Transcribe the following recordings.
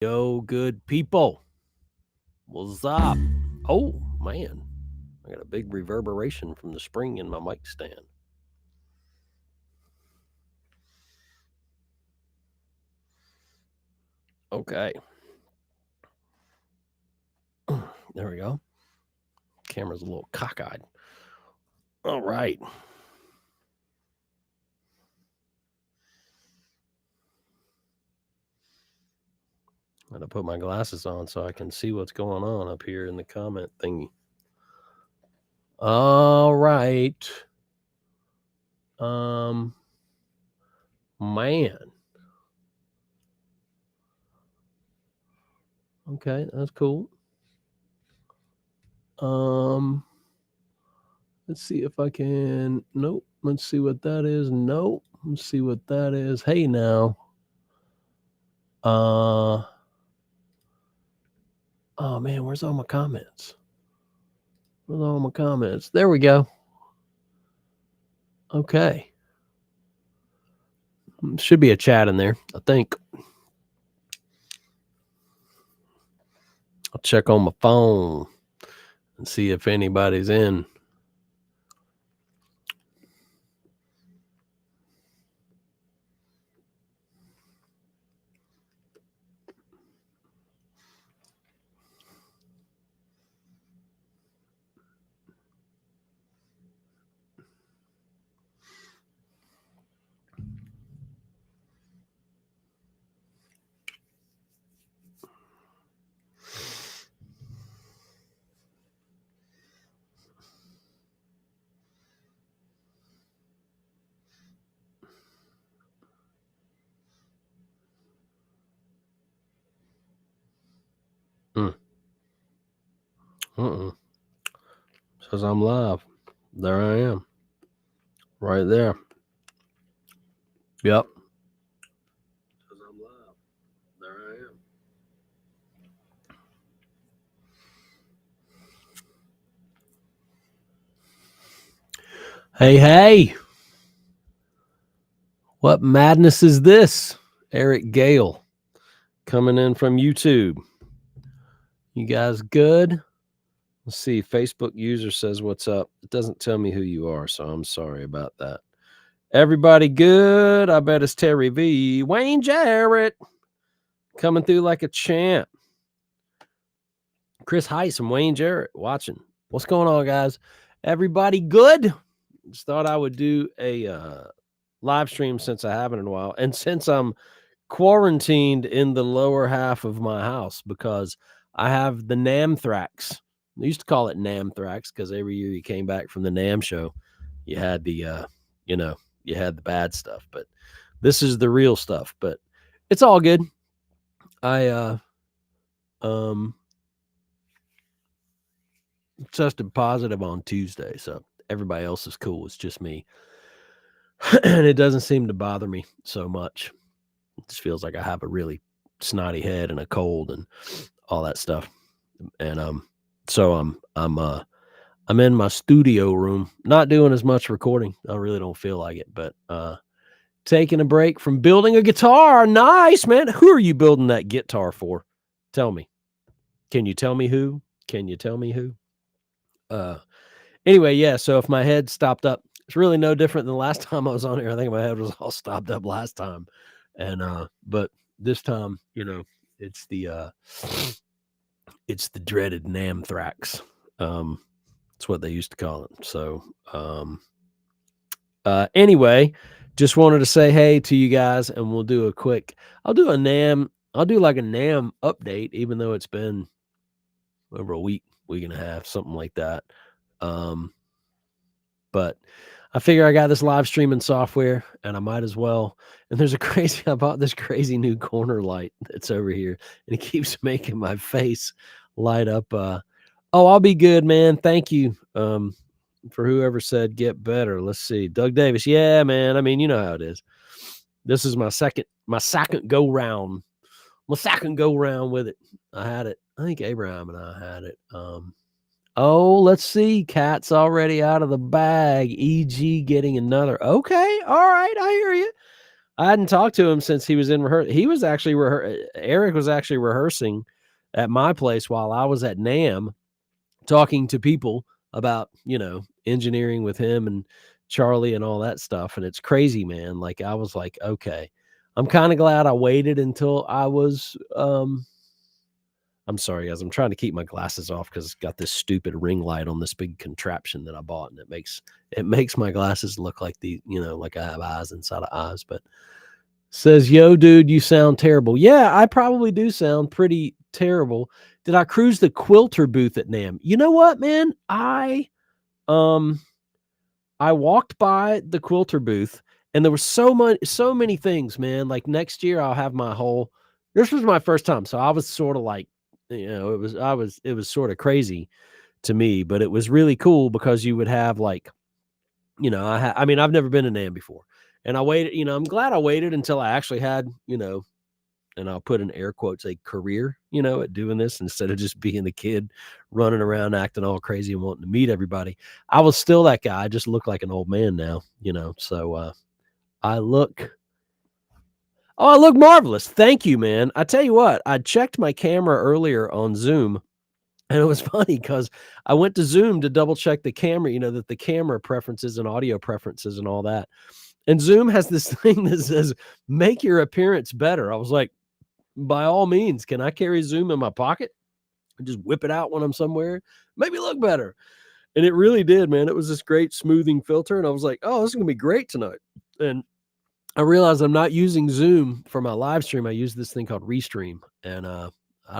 Yo, good people. What's up? Oh, man. I got a big reverberation from the spring in my mic stand. Okay. There we go. Camera's a little cockeyed. All right. I'm going to put my glasses on so I can see what's going on up here in the comment thingy. All right. Man. Okay, that's cool. Let's see if I can. Nope. Let's see what that is. Nope. Let's see what that is. Hey now. Oh man, where's all my comments? Where's all my comments? There we go. Okay. Should be a chat in there, I think. I'll check on my phone and see if anybody's in. Says I'm live. There I am. Right there. Yep. Says I'm live. There I am. Hey. What madness is this? Eric Gale coming in from YouTube. You guys good? Let's see. Facebook user says, what's up? It doesn't tell me who you are, so I'm sorry about that. Everybody good? I bet it's Terry V. Wayne Jarrett coming through like a champ. Chris Heiss and Wayne Jarrett watching. What's going on, guys? Everybody good? Just thought I would do a live stream since I haven't in a while. And since I'm quarantined in the lower half of my house because I have the Namthrax. They used to call it Namthrax because every year you came back from the Nam show, you had the, you had the bad stuff. But this is the real stuff. But it's all good. I tested positive on Tuesday, so everybody else is cool. It's just me, and it doesn't seem to bother me so much. It just feels like I have a really snotty head and a cold and all that stuff. And so I'm in my studio room, not doing as much recording. I really don't feel like it, but taking a break from building a guitar. Nice, man. Who are you building that guitar for? Tell me. Can you tell me who? Anyway, yeah, so if my head stopped up, it's really no different than the last time I was on here. I think my head was all stopped up last time. And but this time, it's the dreaded Namthrax. That's what they used to call it. So anyway, just wanted to say hey to you guys, and we'll do I'll do like a Nam update, even though it's been over a week and a half, something like that. But I figure I got this live streaming software and I might as well. And I bought this crazy new corner light that's over here and it keeps making my face light up. I'll be good, man. Thank you. For whoever said get better. Let's see. Doug Davis. Yeah, man. I mean, you know how it is. This is my second go round. My second go round with it. I had it. I think Abraham and I had it. Let's see. Cat's already out of the bag. EG getting another. Okay. All right. I hear you. I hadn't talked to him since he was in he was actually Eric was actually rehearsing at my place while I was at NAMM talking to people about, engineering with him and Charlie and all that stuff, and it's crazy, man. Like, I was like, "Okay." I'm kinda glad I waited until I was, I'm sorry, guys, I'm trying to keep my glasses off because 'cause it's got this stupid ring light on this big contraption that I bought, and it makes my glasses look like like I have eyes inside of eyes, but says, "Yo, dude, you sound terrible." Yeah, I probably do sound pretty terrible. Did I cruise the quilter booth at NAMM? You know what, man? Um I walked by the quilter booth and there was so many things, man. Like next year I'll have my whole this was my first time. So I was sort of like, it was sort of crazy to me, but it was really cool because you would have like, I mean, I've never been to NAMM before. And I waited, I'm glad I waited until I actually had, and I'll put in air quotes, a career, at doing this instead of just being the kid running around acting all crazy and wanting to meet everybody. I was still that guy. I just look like an old man now, So I look I look marvelous. Thank you, man. I tell you what, I checked my camera earlier on Zoom. And it was funny because I went to Zoom to double check the camera, that the camera preferences and audio preferences and all that. And Zoom has this thing that says, make your appearance better. I was like, by all means, can I carry Zoom in my pocket and just whip it out when I'm somewhere? Maybe look better. And it really did, man. It was this great smoothing filter. And I was like, oh, this is going to be great tonight. And I realized I'm not using Zoom for my live stream. I use this thing called Restream. And I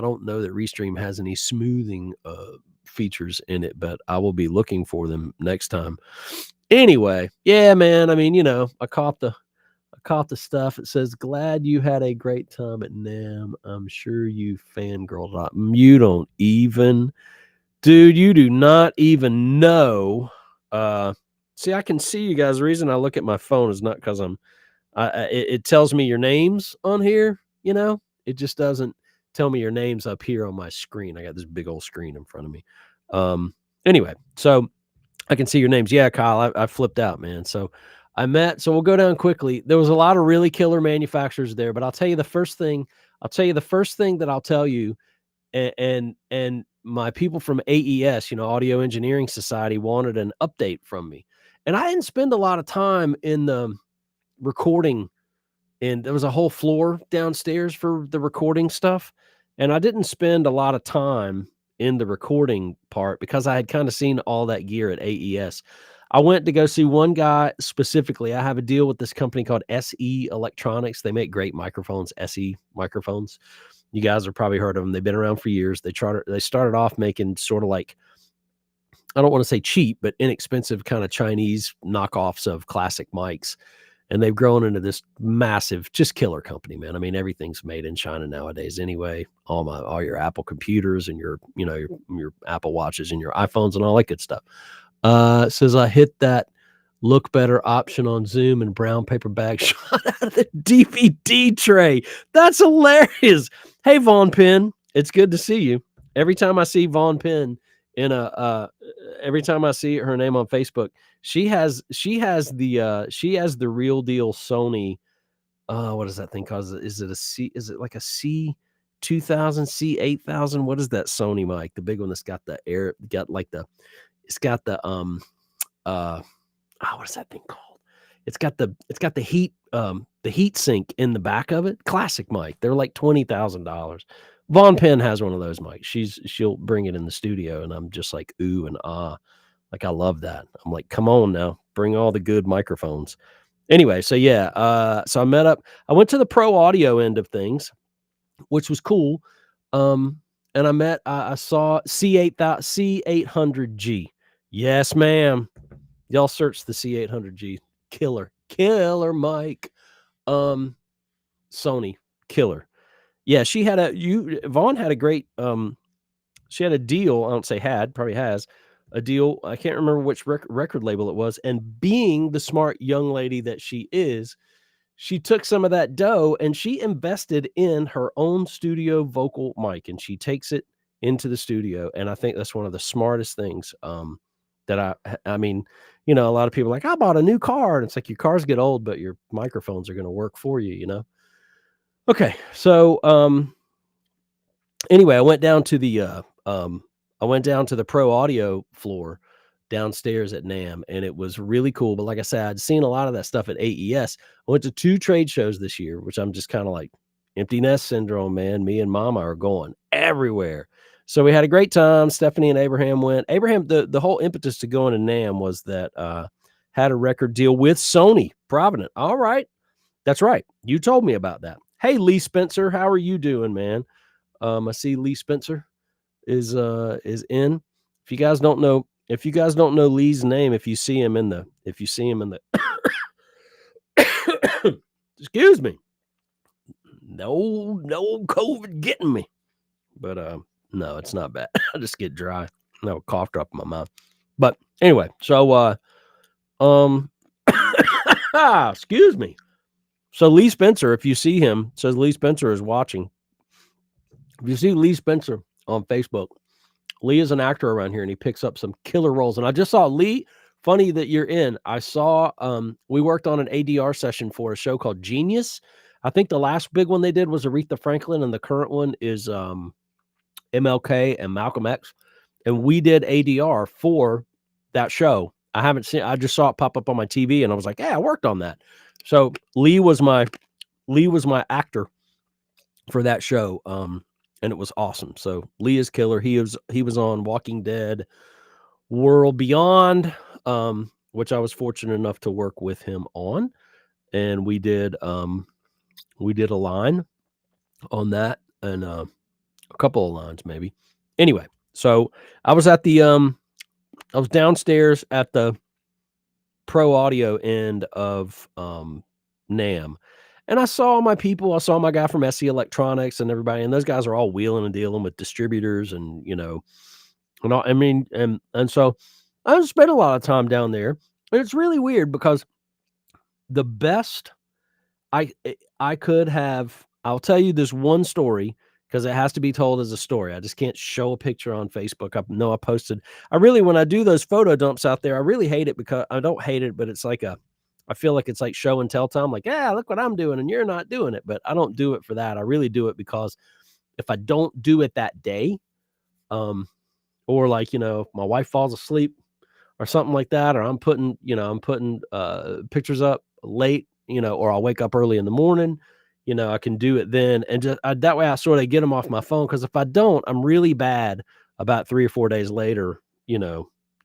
don't know that Restream has any smoothing features in it, but I will be looking for them next time. Anyway, yeah, man. I mean, I caught the stuff. It says, glad you had a great time at NAMM. I'm sure you fangirled out. You don't even, dude, you do not even know. See, I can see you guys. The reason I look at my phone is not because it tells me your names on here, it just doesn't tell me your names up here on my screen. I got this big old screen in front of me. Anyway, so I can see your names. Yeah, Kyle, I flipped out, man. So we'll go down quickly. There was a lot of really killer manufacturers there, but I'll tell you the first thing that I'll tell you, and my people from AES, Audio Engineering Society, wanted an update from me. And I didn't spend a lot of time in the recording, and there was a whole floor downstairs for the recording stuff. And I didn't spend a lot of time in the recording part because I had kind of seen all that gear at AES. I went to go see one guy specifically. I have a deal with this company called SE Electronics. They make great microphones, SE microphones. You guys have probably heard of them. They've been around for years. They started off making sort of like, I don't want to say cheap, but inexpensive kind of Chinese knockoffs of classic mics. And they've grown into this massive, just killer company, man. I mean, everything's made in China nowadays anyway. All your Apple computers and your Apple Watches and your iPhones and all that good stuff. Says I hit that look better option on Zoom and brown paper bag shot out of the DVD tray. That's hilarious. Hey, Vaughn Penn, it's good to see you. Every time I see Vaughn Penn every time I see her name on Facebook, she has the real deal Sony. What is that thing called? Is it like a C2000, C8000? What is that Sony mic? The big one that's got it's got the what is that thing called? It's got the heat sink in the back of it. Classic mic. They're like $20,000. Vaughn Penn has one of those mics. She'll bring it in the studio, and I'm just like ooh and ah. Like, I love that. I'm like, come on now, bring all the good microphones. Anyway, so yeah, so I went to the pro audio end of things, which was cool. And I saw C800G. Yes, ma'am. Y'all search the C800G. Killer mic. Sony, killer. Yeah, Vaughn had a great, she had a deal. I don't say had, probably has a deal. I can't remember which record label it was. And being the smart young lady that she is, she took some of that dough and she invested in her own studio vocal mic, and she takes it into the studio. And I think that's one of the smartest things that I mean, a lot of people are like, "I bought a new car," and it's like your cars get old, but your microphones are gonna work for you, you know? Okay, so, anyway, I went down to the pro audio floor downstairs at NAMM, and it was really cool, but like I said, I'd seen a lot of that stuff at AES. I went to 2 trade shows this year, which I'm just kinda like, empty nest syndrome, man. Me and mama are going everywhere. So we had a great time. Stephanie and Abraham went. Abraham, the whole impetus to going to NAMM was that, had a record deal with Sony, Provident. Alright. That's right. You told me about that. Hey, Lee Spencer, how are you doing, man? I see Lee Spencer is in. If you guys don't know Lee's name, if you see him in the excuse me. No COVID getting me. But no, it's not bad. I just get dry. No cough drop in my mouth. But anyway, so um excuse me. So Lee Spencer, if you see him, says Lee Spencer is watching. If you see Lee Spencer on Facebook, Lee is an actor around here and he picks up some killer roles. And I just saw Lee, funny that you're in. I saw we worked on an ADR session for a show called Genius. I think the last big one they did was Aretha Franklin, and the current one is MLK and Malcolm X. And we did ADR for that show. I just saw it pop up on my TV and I was like, "Yeah, I worked on that." So Lee was my actor for that show. And it was awesome. So Lee is killer. He was on Walking Dead World Beyond, which I was fortunate enough to work with him on. And we did a line on that, and a couple of lines maybe. Anyway, so I was downstairs at the pro audio end of NAMM. And I saw my people. I saw my guy from SE Electronics and everybody, and those guys are all wheeling and dealing with distributors and, and all, I mean, and so I spent a lot of time down there. And it's really weird because the best I could have, I'll tell you this one story because it has to be told as a story. I just can't show a picture on Facebook. When I do those photo dumps out there, I really hate it because I don't hate it, but I feel like it's like show and tell time. Like, yeah, look what I'm doing and you're not doing it. But I don't do it for that. I really do it because if I don't do it that day, or like, my wife falls asleep or something like that, or I'm putting pictures up late, or I'll wake up early in the morning, I can do it then. And that way I sort of get them off my phone. Cause if I don't, I'm really bad about 3 or 4 days later,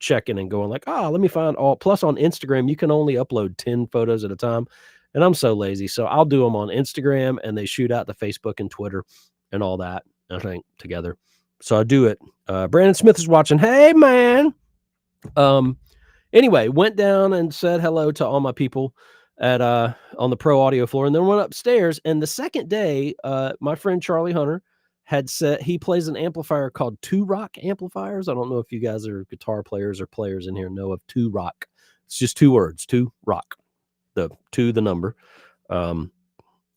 checking and going like, let me find all. Plus on Instagram, you can only upload 10 photos at a time. And I'm so lazy. So I'll do them on Instagram and they shoot out to Facebook and Twitter and all that, I think, together. So I do it. Brandon Smith is watching. Hey, man. Anyway, went down and said hello to all my people at on the pro audio floor, and then went upstairs. And the second day, my friend Charlie Hunter had said he plays an amplifier called Two Rock amplifiers. I don't know if you guys are guitar players or players in here know of Two Rock. It's just 2 words, Two Rock. The number.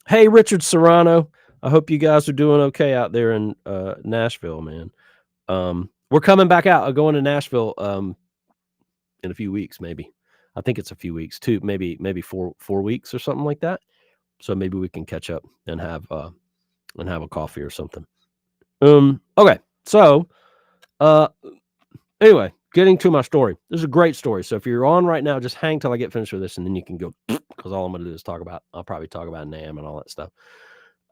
Hey, Richard Serrano. I hope you guys are doing okay out there in Nashville, man. We're coming back out. I'm going to Nashville in a few weeks, maybe. I think it's a few weeks too, maybe 4 weeks or something like that. So maybe we can catch up and have a coffee or something. Okay. So anyway, getting to my story. This is a great story. So if you're on right now, just hang till I get finished with this and then you can go, because all I'm going to do is I'll probably talk about NAMM and all that stuff.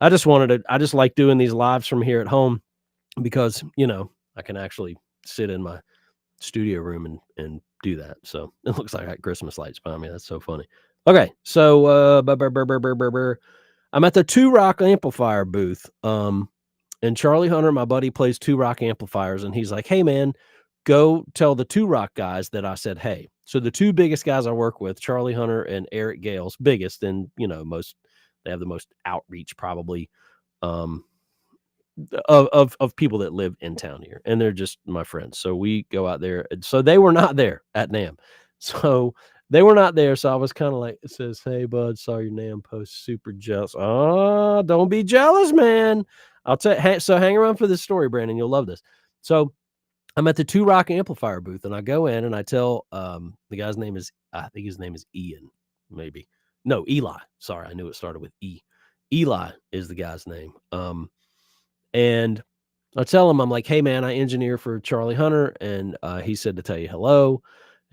I just like doing these lives from here at home because, I can actually sit in my studio room and do that. So it looks like I got Christmas lights behind me. That's so funny. Okay. So, I'm at the Two Rock amplifier booth. And Charlie Hunter, my buddy, plays Two Rock amplifiers. And he's like, hey man, go tell the Two Rock guys that I said, hey. So the 2 biggest guys I work with, Charlie Hunter and Eric Gales, biggest and, they have the most outreach probably, of people that live in town here, and they're just my friends. So we go out there. And so they were not there at NAMM. So they were not there. So I was kind of like, it says, hey bud, saw your NAMM post, super jealous. Don't be jealous, man. I'll tell you. So hang around for this story, Brandon. You'll love this. So I'm at the Two Rock amplifier booth, and I go in and I tell, the guy's name is I think his name is Ian, maybe. No, Eli. Sorry, I knew it started with E. Eli is the guy's name. And I tell him, I'm like, "Hey, man, I engineer for Charlie Hunter, and, he said to tell you hello,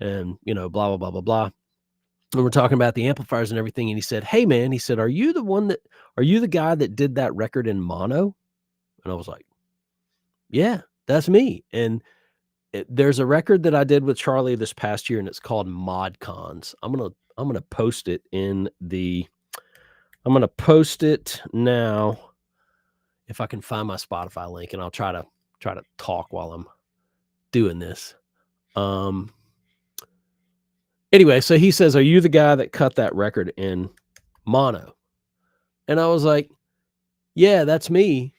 and, blah, blah, blah, blah, blah." And we're talking about the amplifiers and everything, and he said, "Hey, man," he said, are you the guy that did that record in mono?" And I was like, "Yeah, that's me." And there's a record that I did with Charlie this past year, and it's called Mod Cons. I'm gonna post it in the I'm gonna post it now if I can find my Spotify link, and I'll try to talk while I'm doing this. Um, anyway, so he says, "Are you the guy that cut that record in mono?" And I was like, "Yeah, that's me."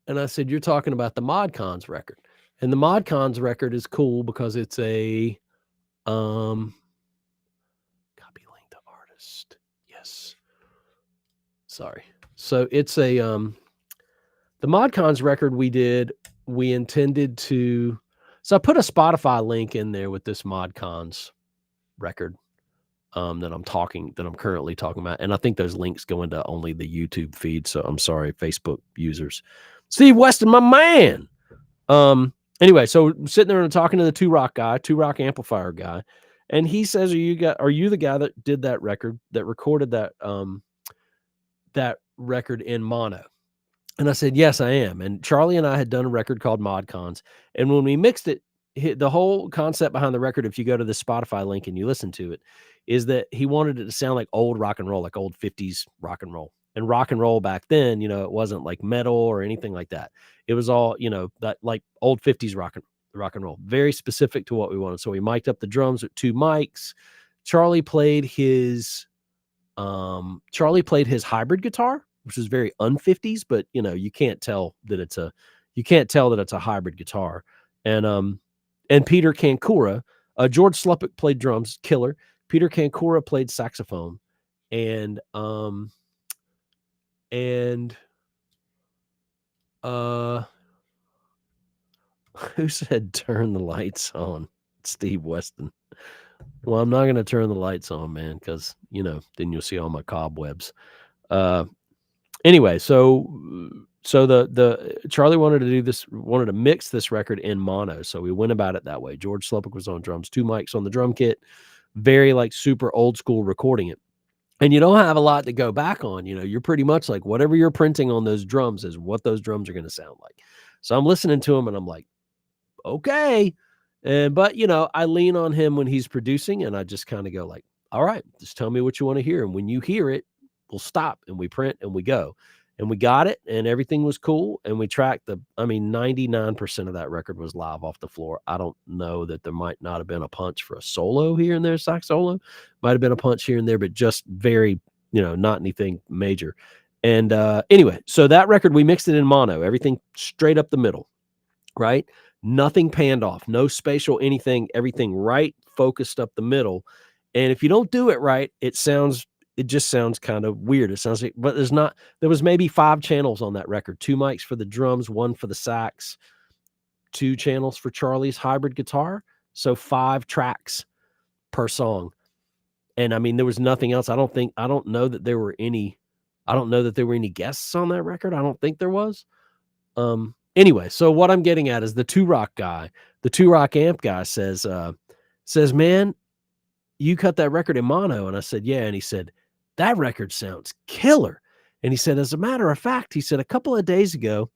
And I said, "You're talking about the Mod Cons record." And the Mod Cons record is cool because it's a um copy link to artist. Yes. Sorry. So it's a the Mod Cons record we intended to so I put a Spotify link in there with this Mod Cons record that I'm currently talking about. And I think those links go into only the YouTube feed. So I'm sorry, Facebook users. Steve Weston, my man. Anyway, so sitting there and talking to the Two Rock amplifier guy, and he says, are you the guy that did that record, that recorded that record in mono? And I said, "Yes, I am." And Charlie and I had done a record called Mod Cons, and when we mixed it, the whole concept behind the record, if you go to the Spotify link and you listen to it, is that he wanted it to sound like old rock and roll, like old 50s rock and roll. And rock and roll back then, it wasn't like metal or anything like that. It was all, that like old 50s rock and roll, very specific to what we wanted. So we mic'd up the drums with 2 mics. Charlie played his hybrid guitar, which is very un-50s, but you can't tell that it's a hybrid guitar. And Peter Kankura, George Sluppick played drums, killer. Peter Kankura played saxophone, and who said turn the lights on? Steve Weston. Well, I'm not going to turn the lights on, man, because then you'll see all my cobwebs. Anyway, so the Charlie wanted to mix this record in mono, so we went about it that way. George Sluppick was on drums, 2 mics on the drum kit, very like super old school recording it. And you don't have a lot to go back on, you're pretty much like whatever you're printing on those drums is what those drums are going to sound like. So I'm listening to him and I'm like, okay. But I lean on him when he's producing, and I just kind of go like, all right, just tell me what you want to hear. And when you hear it, we'll stop and we print and we go. And we got it, and everything was cool. And we tracked 99% of that record was live off the floor. I don't know that there might not have been a punch for a solo here and there, sax solo. Might have been a punch here and there, but just very, not anything major. And anyway, so that record, we mixed it in mono, everything straight up the middle, right? Nothing panned off, no spatial anything, everything right focused up the middle. And if you don't do it right, it just sounds kind of weird. It sounds like, but there was maybe 5 channels on that record, 2 mics for the drums, 1 for the sax, 2 channels for Charlie's hybrid guitar. So 5 tracks per song. And there was nothing else. I don't know that there were any guests on that record. I don't think there was. Anyway, so what I'm getting at is the Two Rock amp guy says, "Man, you cut that record in mono." And I said, "Yeah." And he said, "That record sounds killer." And he said, "As a matter of fact," he said, "a couple of days ago,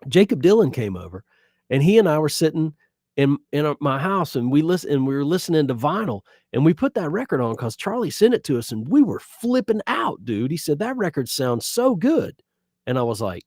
Jacob Dylan came over, and he and I were sitting in my house, and we were listening to vinyl, and we put that record on because Charlie sent it to us, and we were flipping out, dude." He said, "That record sounds so good." And I was like,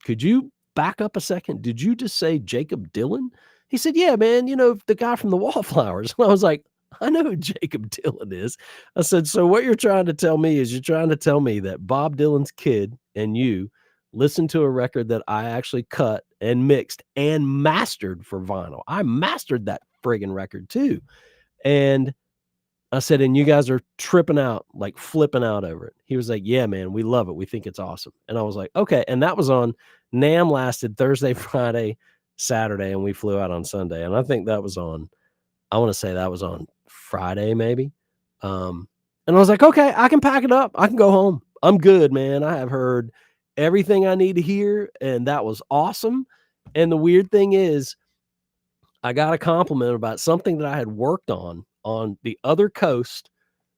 "Could you back up a second? Did you just say Jacob Dylan?" He said, "Yeah, man, the guy from the Wallflowers." And I was like, "I know who Jacob Dylan is." I said, "So what you're trying to tell me is that Bob Dylan's kid and you listened to a record that I actually cut and mixed and mastered for vinyl. I mastered that friggin' record too." And I said, "And you guys are tripping out, like flipping out over it." He was like, "Yeah, man, we love it. We think it's awesome." And I was like, "Okay." And that was on NAMM lasted Thursday, Friday, Saturday, and we flew out on Sunday, and I think that was on I wanna say that was on Friday maybe, and I was like, "Okay, I can pack it up, I can go home. I'm good, man. I have heard everything I need to hear, and that was awesome." And the weird thing is, I got a compliment about something that I had worked on the other coast.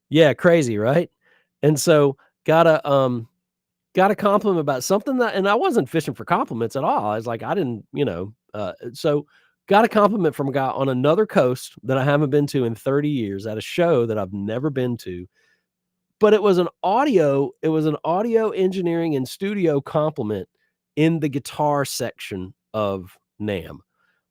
Yeah, crazy, right? And so, got a, got a compliment about something that and I wasn't fishing for compliments at all. I was like, I didn't, so got a compliment from a guy on another coast that I haven't been to in 30 years at a show that I've never been to. But it was an audio engineering and studio compliment in the guitar section of NAMM.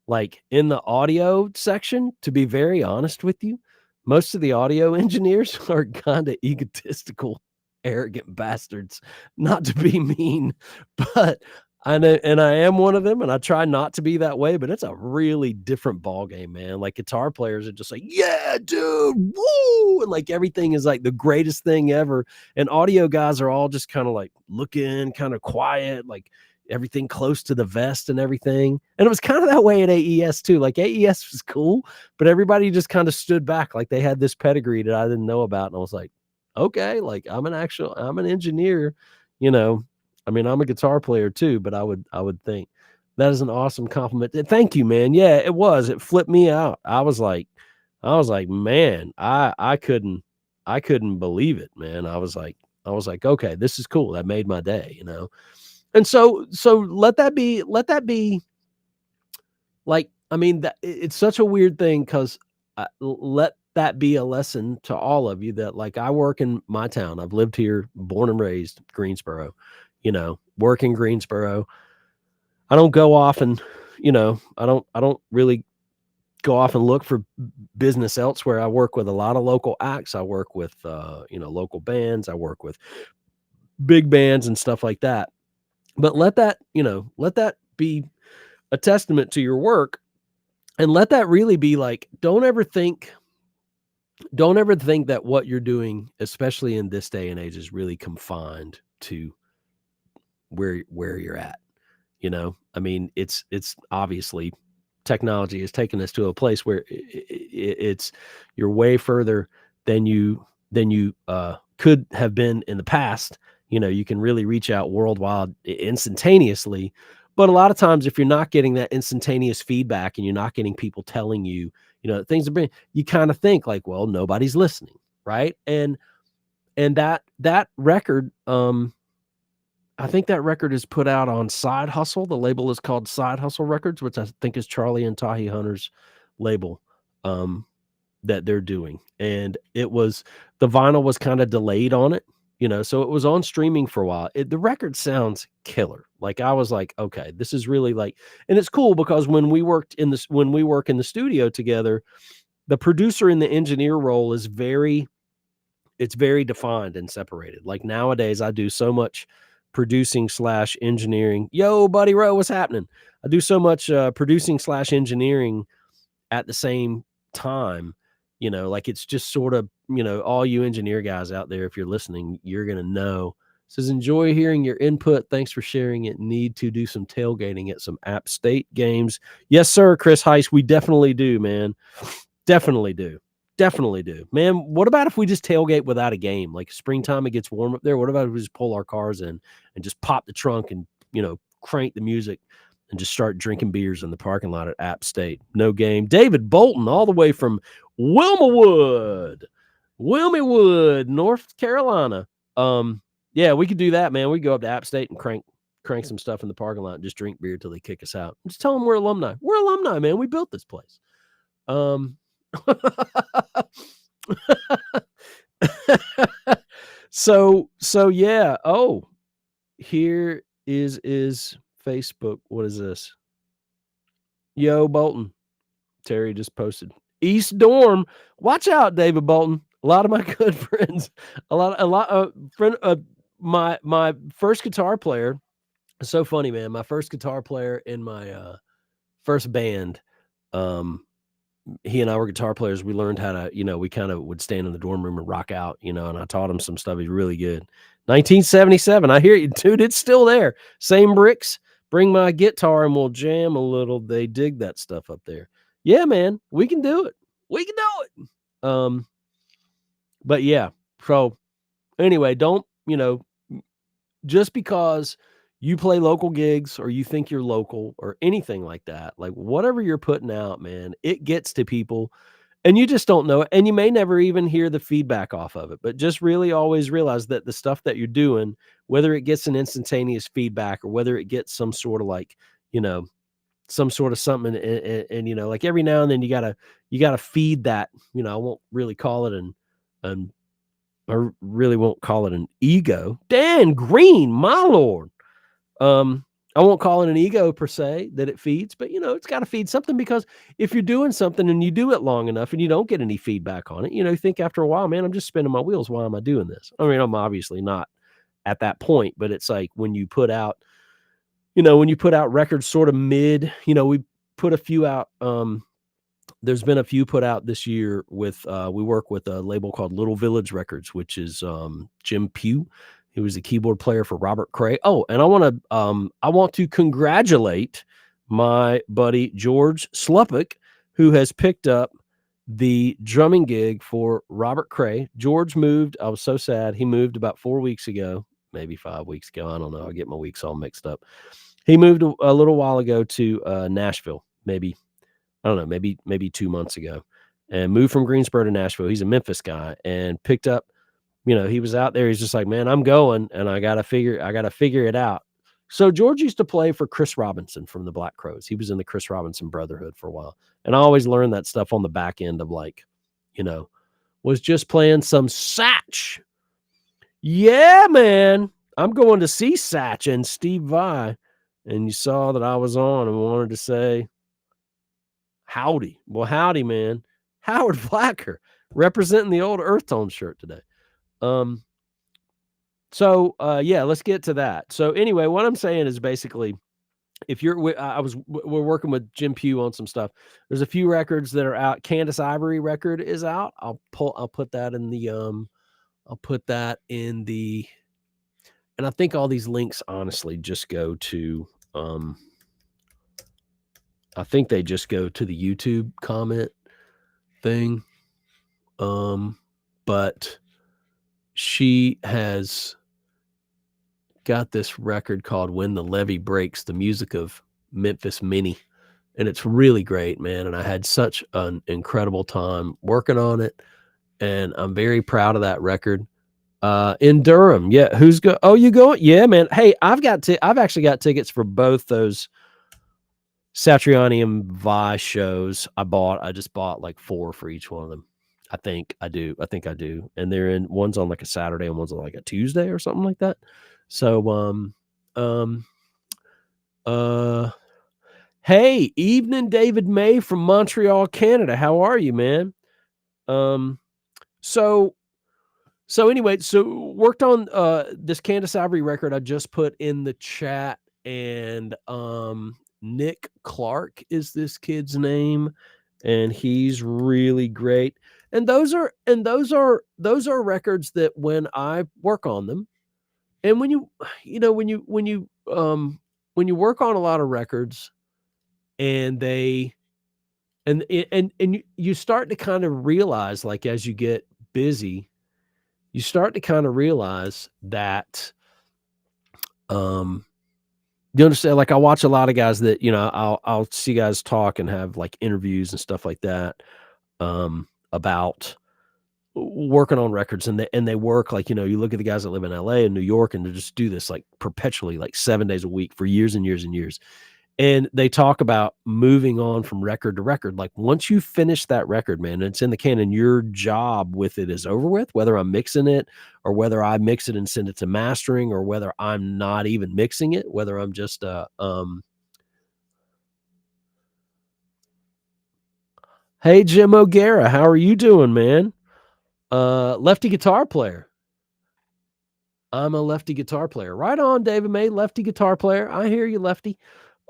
Like, in the audio section, to be very honest with you, most of the audio engineers are kinda egotistical, arrogant bastards, not to be mean, but I know and I am one of them, and I try not to be that way, but it's a really different ballgame, man. Like, guitar players are just like, "Yeah, dude, woo!" And, like, everything is, like, the greatest thing ever, and audio guys are all just kinda, like, looking, kinda quiet, like, everything close to the vest and everything. And it was kind of that way at AES too. Like AES was cool, but everybody just kind of stood back like they had this pedigree that I didn't know about. And I was like, okay, like I'm an engineer, you know. I mean, I'm a guitar player too, but I would think that is an awesome compliment. Thank you, man. Yeah, it was. It flipped me out. I was like, man, I couldn't believe it, man. I was like, okay, this is cool. That made my day. And so let that be like, I mean, it's such a weird thing 'cause, let that be a lesson to all of you that, like, I work in my town. I've lived here, born and raised, Greensboro, work in Greensboro. I don't go off and, I don't really go off and look for business elsewhere. I work with a lot of local acts. I work with, local bands. I work with big bands and stuff like that. But let that be a testament to your work and let that really be like, don't ever think that what you're doing, especially in this day and age, is really confined to where you're at. I mean, it's obviously technology has taken us to a place where it's you're way further than you could have been in the past. You can really reach out worldwide instantaneously. But a lot of times, if you're not getting that instantaneous feedback and you're not getting people telling you, things are being, you kind of think like, well, nobody's listening, right? And that record, I think that record is put out on Side Hustle. The label is called Side Hustle Records, which I think is Charlie and Tahi Hunter's label, um, that they're doing. And the vinyl was kinda delayed on it, so it was on streaming for a while. The record sounds killer. Like, I was like, "Okay, this is really like." And it's cool because when we work in the studio together, the producer and the engineer role is very defined and separated. Like nowadays, I do so much producing slash engineering. Yo, buddy Row, what's happening? I do so much producing slash engineering at the same time. Like it's just sort of, all you engineer guys out there, if you're listening, you're gonna know. Says enjoy hearing your input. Thanks for sharing it. Need to do some tailgating at some App State games. Yes, sir, Chris Heiss. We definitely do, man. Definitely do. Definitely do. Man, what about if we just tailgate without a game? Like springtime, it gets warm up there. What about if we just pull our cars in and just pop the trunk and, crank the music and just start drinking beers in the parking lot at App State? No game. David Bolton, all the way from Wilmywood, North Carolina. Yeah, we could do that, man. We go up to App State and crank some stuff in the parking lot and just drink beer till they kick us out. Just tell them we're alumni. We're alumni, man. We built this place. Um, so yeah. Oh, here is Facebook. What is this? Yo, Bolton. Terry just posted East Dorm. Watch out, David Bolton. A lot of my good friends, a lot of friend. My first guitar player. It's so funny, man. My first guitar player in my first band. He and I were guitar players. We learned how to, we kind of would stand in the dorm room and rock out, and I taught him some stuff. He's really good. 1977. I hear you, dude. It's still there. Same bricks, Bring my guitar and we'll jam a little. They dig that stuff up there. Yeah, man, we can do it. We can do it. But yeah, so anyway, don't, just because you play local gigs or you think you're local or anything like that, like whatever you're putting out, man, it gets to people and you just don't know it. And you may never even hear the feedback off of it, but just really always realize that the stuff that you're doing, whether it gets an instantaneous feedback or whether it gets some sort of like, you know, some sort of something and like every now and then you gotta feed that, I won't really call it an I really won't call it an ego. Dan Green, my lord. Um, I won't call it an ego per se that it feeds, but it's got to feed something because if you're doing something and you do it long enough and you don't get any feedback on it, you think after a while, man, I'm just spinning my wheels. Why am I doing this? I mean, I'm obviously not at that point, but it's like when you put out records sort of mid, we put a few out. There's been a few put out this year with we work with a label called Little Village Records, which is Jim Pugh, who was the keyboard player for Robert Cray. Oh, and I want to congratulate my buddy George Sluppick, who has picked up the drumming gig for Robert Cray. George moved. I was so sad. He moved about 4 weeks ago, maybe 5 weeks ago. I don't know. I get my weeks all mixed up. He moved a little while ago to Nashville, maybe I don't know, maybe 2 months ago, and moved from Greensboro to Nashville. He's a Memphis guy and picked up, he was out there. He's just like, man, I'm going and I gotta figure it out. So George used to play for Chris Robinson from the Black Crowes. He was in the Chris Robinson Brotherhood for a while. And I always learned that stuff on the back end of like, you know, was just playing some Satch. Yeah, man. I'm going to see Satch and Steve Vai. And you saw that I was on and wanted to say, howdy. Well, howdy, man. Howard Blacker representing the old Earthtones shirt today. Yeah, let's get to that. So anyway, what I'm saying is basically if you're we're working with Jim Pugh on some stuff. There's a few records that are out. Candace Ivory record is out. I'll put that in the and I think all these links honestly just go to I think they just go to the YouTube comment thing. But she has got this record called When the Levee Breaks, the music of Memphis Minnie. And it's really great, man. And I had such an incredible time working on it. And I'm very proud of that record. In Durham. Yeah. Oh, you going? Yeah, man. Hey, I've actually got tickets for both those Satriani and Vi shows. I just bought like 4 for each one of them. I think I do. And one's on like a Saturday and one's on like a Tuesday or something like that. So, hey, evening, David May from Montreal, Canada. How are you, man? So anyway, worked on this Candace Ivory record I just put in the chat, and Nick Clark is this kid's name, and he's really great. And those are records that when I work on them, and when you work on a lot of records, and you start to kind of realize, like as you get busy, you start to kind of realize that you understand, like I watch a lot of guys that, I'll see guys talk and have like interviews and stuff like that about working on records, and they work like, you look at the guys that live in LA and New York and they just do this like perpetually, like 7 days a week for years and years and years. And they talk about moving on from record to record. Like once you finish that record, man, and it's in the can and your job with it is over with, whether I'm mixing it or whether I mix it and send it to mastering or whether I'm not even mixing it, whether I'm just, hey, Jim O'Gara, how are you doing, man? Lefty guitar player. I'm a lefty guitar player. Right on, David May, lefty guitar player. I hear you, lefty.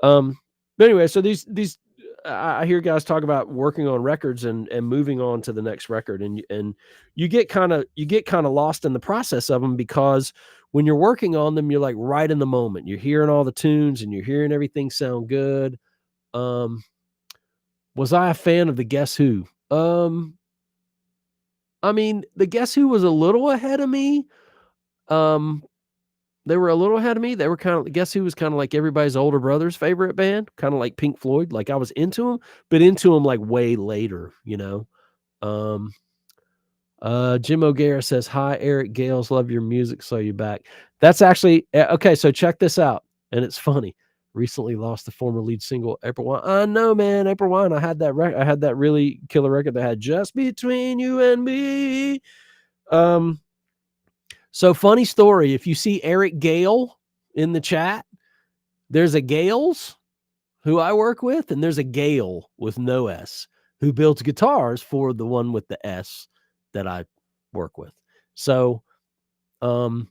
But anyway, so these I hear guys talk about working on records and moving on to the next record, and you get kind of lost in the process of them because when you're working on them, you're like right in the moment. You're hearing all the tunes and you're hearing everything sound good. Um, was I a fan of the Guess Who? I mean, the Guess Who was a little ahead of me. Um, they were a little ahead of me. They were kind of Guess Who was kind of like everybody's older brother's favorite band, kind of like Pink Floyd. Like I was into them, but into them like way later, you know. Um, Jim O'Gara says, "Hi, Eric Gales, love your music, so you back." That's actually okay. So check this out, and it's funny. Recently lost the former lead single April Wine. I know, man, April Wine. I had that really killer record that had "Just Between You and Me." Um, so funny story. If you see Eric Gale in the chat, there's a Gales who I work with, and there's a Gale with no S who builds guitars for the one with the S that I work with. So, but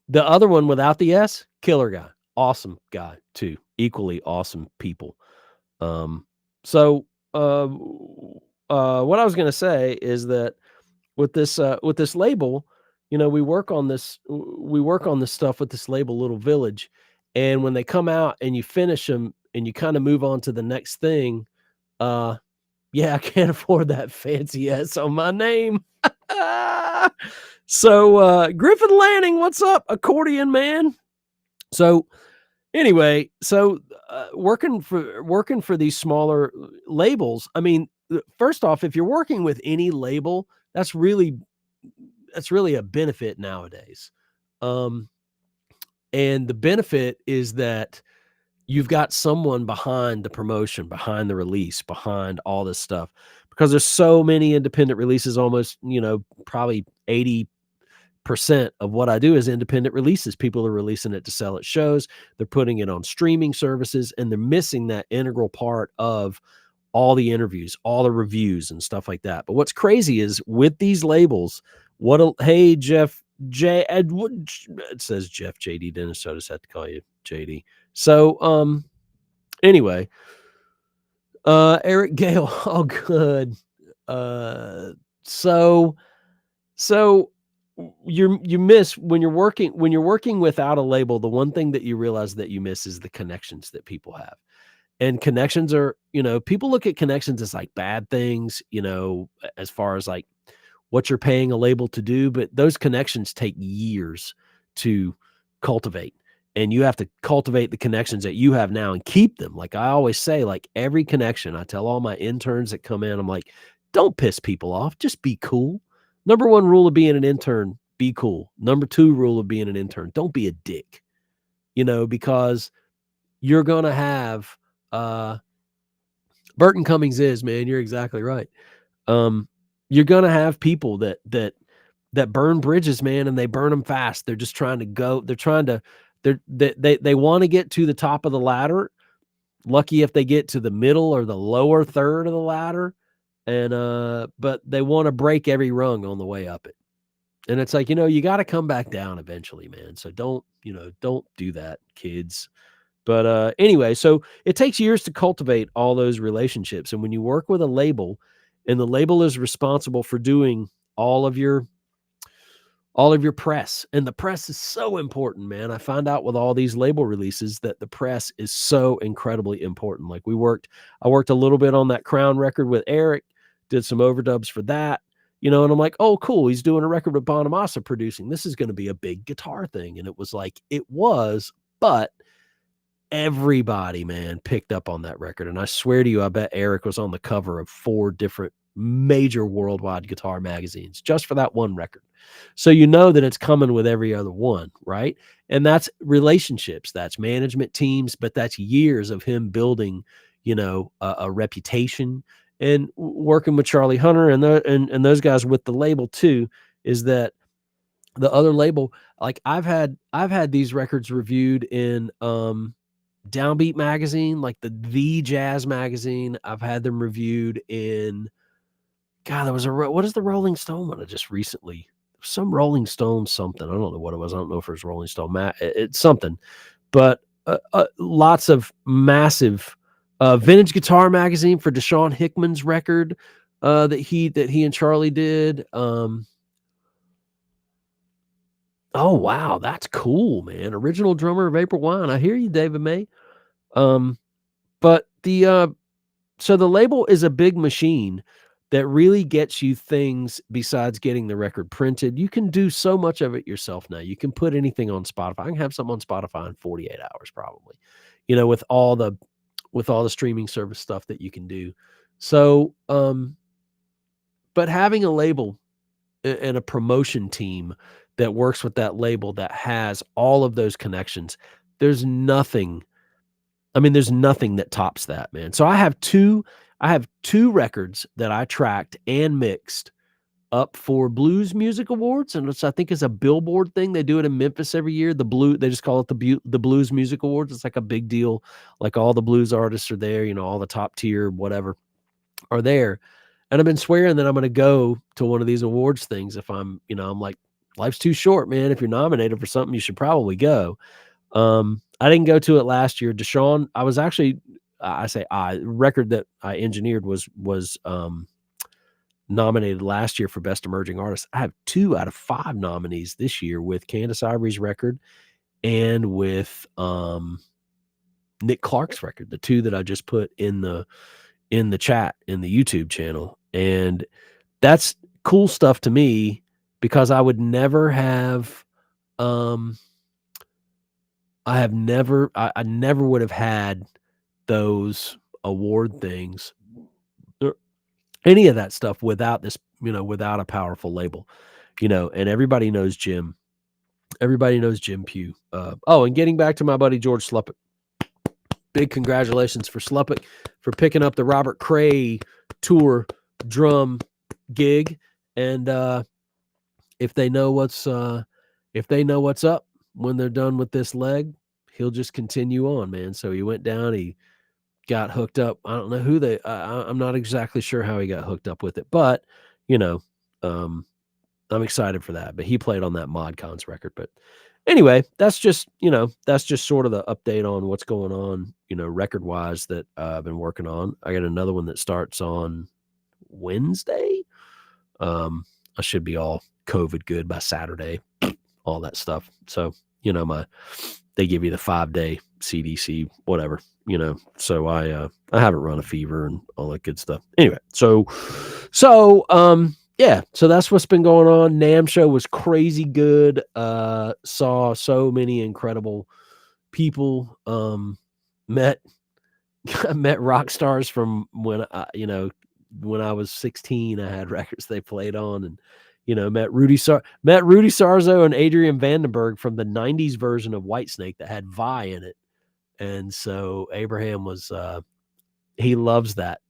the other one without the S, killer guy, awesome guy too, equally awesome people. Um, so, what I was going to say is that with this label, you know, we work on this stuff with this label Little Village, and when they come out and you finish them and you kind of move on to the next thing, uh yeah, I can't afford that fancy S on my name. So Griffin Lanning, what's up, accordion man? So anyway, so working for these smaller labels, I mean, first off, if you're working with any label, that's really a benefit nowadays. Um, and the benefit is that you've got someone behind the promotion, behind the release, behind all this stuff, because there's so many independent releases, almost, you know, probably 80% of what I do is independent releases. People are releasing it to sell at shows. They're putting it on streaming services, and they're missing that integral part of all the interviews, all the reviews and stuff like that. But what's crazy is with these labels, hey, Jeff J Edward, it says Jeff JD Dennis, so I just had to call you JD. So anyway, Eric Gale, all good. Uh so so you miss when you're working without a label, the one thing that you realize that you miss is the connections that people have. And connections are, you know, people look at connections as like bad things, you know, as far as like what you're paying a label to do, but those connections take years to cultivate. And you have to cultivate the connections that you have now and keep them. Like I always say, like every connection, I tell all my interns that come in, I'm like, don't piss people off. Just be cool. Number one rule of being an intern, be cool. Number two rule of being an intern, don't be a dick, you know, because you're going to have, Burton Cummings is, man, you're exactly right. You're going to have people that burn bridges, man, and they burn them fast. They're just trying to go. They're trying to. They want to get to the top of the ladder. Lucky if they get to the middle or the lower third of the ladder, and but they want to break every rung on the way up it. And it's like, you know, you got to come back down eventually, man. So don't do that, kids. But anyway, so it takes years to cultivate all those relationships. And when you work with a label and the label is responsible for doing all of your press, and the press is so important, man. I found out with all these label releases that the press is so incredibly important. Like I worked a little bit on that Crown record with Eric, did some overdubs for that, you know, and I'm like, oh, cool. He's doing a record with Bonamassa producing. This is going to be a big guitar thing. And it was like, it was, but everybody, man, picked up on that record. And I swear to you, I bet Eric was on the cover of 4 different major worldwide guitar magazines just for that one record. So you know that it's coming with every other one, right? And that's relationships, that's management teams, but that's years of him building, you know, a reputation and working with Charlie Hunter and those guys with the label too, is that the other label, like I've had these records reviewed in Downbeat magazine, like the Jazz magazine. I've had them reviewed in, God, there was what is the Rolling Stone one I just recently, some Rolling Stone something. I don't know what it was. I don't know if it was Rolling Stone. It's something, but lots of massive Vintage Guitar Magazine for Deshaun Hickman's record that he and Charlie did. Oh wow, that's cool, man. Original drummer of April Wine. I hear you, David May. Um, but so the label is a big machine that really gets you things besides getting the record printed. You can do so much of it yourself now. You can put anything on Spotify. I can have something on Spotify in 48 hours probably. With all the streaming service stuff that you can do. So, but having a label and a promotion team that works with that label that has all of those connections, there's nothing there's nothing that tops that, man. So I have two records that I tracked and mixed up for Blues Music Awards, and which I think is a Billboard thing. They do it in Memphis every year. They just call it the Blues Music Awards. It's like a big deal. Like all the blues artists are there, all the top tier, whatever, are there. And I've been swearing that I'm going to go to one of these awards things if I'm like, life's too short, man. If you're nominated for something, you should probably go. I didn't go to it last year. Deshaun, I was actually, record that I engineered was nominated last year for Best Emerging Artist. I have 2 out of 5 nominees this year with Candace Ivory's record and with Nick Clark's record, the 2 that I just put in the chat in the YouTube channel. And that's cool stuff to me because I would never have I never would have had those award things or any of that stuff without this, without a powerful label, and everybody knows Jim. Everybody knows Jim Pugh. And getting back to my buddy George Sluppick, big congratulations for Sluppick for picking up the Robert Cray tour drum gig. And if they know what's up when they're done with this leg, he'll just continue on, man. So he went down, he got hooked up. I don't know who I'm not exactly sure how he got hooked up with it, but I'm excited for that. But he played on that ModCons record. But anyway, that's just sort of the update on what's going on, record wise that I've been working on. I got another one that starts on Wednesday. I should be all COVID good by Saturday, all that stuff. So, they give you the 5-day CDC, whatever, so I haven't run a fever and all that good stuff. Anyway, so yeah, so that's what's been going on. NAMM show was crazy good. Saw so many incredible people. Met rock stars from when I was 16. I had records they played on, and met Rudy Sarzo and Adrian Vandenberg from the 90s version of Whitesnake that had Vi in it. And so Abraham was he loves that.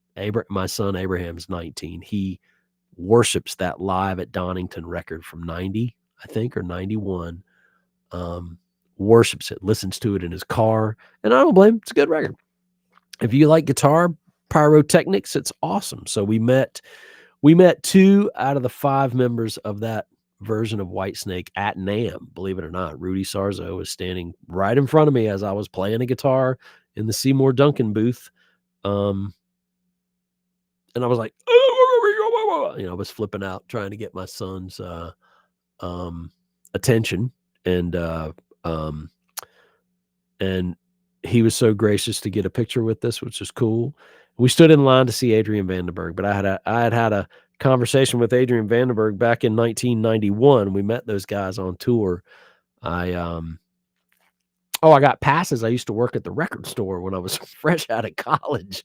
My son Abraham's 19. He worships that live at Donington record from 90, I think, or 91. Worships it, listens to it in his car, and I don't blame him. It's a good record. If you like guitar pyrotechnics, it's awesome. So we met 2 out of the 5 members of that version of Whitesnake at NAMM. Believe it or not, Rudy Sarzo was standing right in front of me as I was playing a guitar in the Seymour Duncan booth. And I was like, I was flipping out trying to get my son's attention, and he was so gracious to get a picture with us, which is cool. We stood in line to see Adrian Vandenberg, but I had a conversation with Adrian Vandenberg back in 1991. We met those guys on tour. I got passes. I used to work at the record store when I was fresh out of college.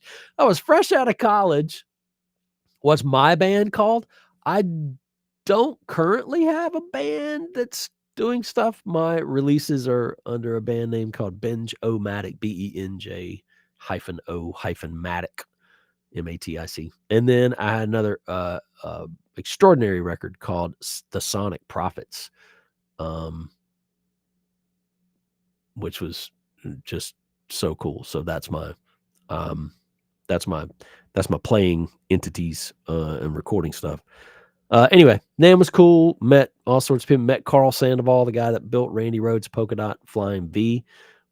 What's my band called? I don't currently have a band that's doing stuff. My releases are under a band name called Benj-O-Matic, BENJ-O-Matic, MATIC. And then I had another extraordinary record called The Sonic Prophets, which was just so cool. So that's my playing entities and recording stuff. Anyway, NAMM was cool. Met all sorts of people. Met Carl Sandoval, the guy that built Randy Rhoads' Polka Dot Flying V,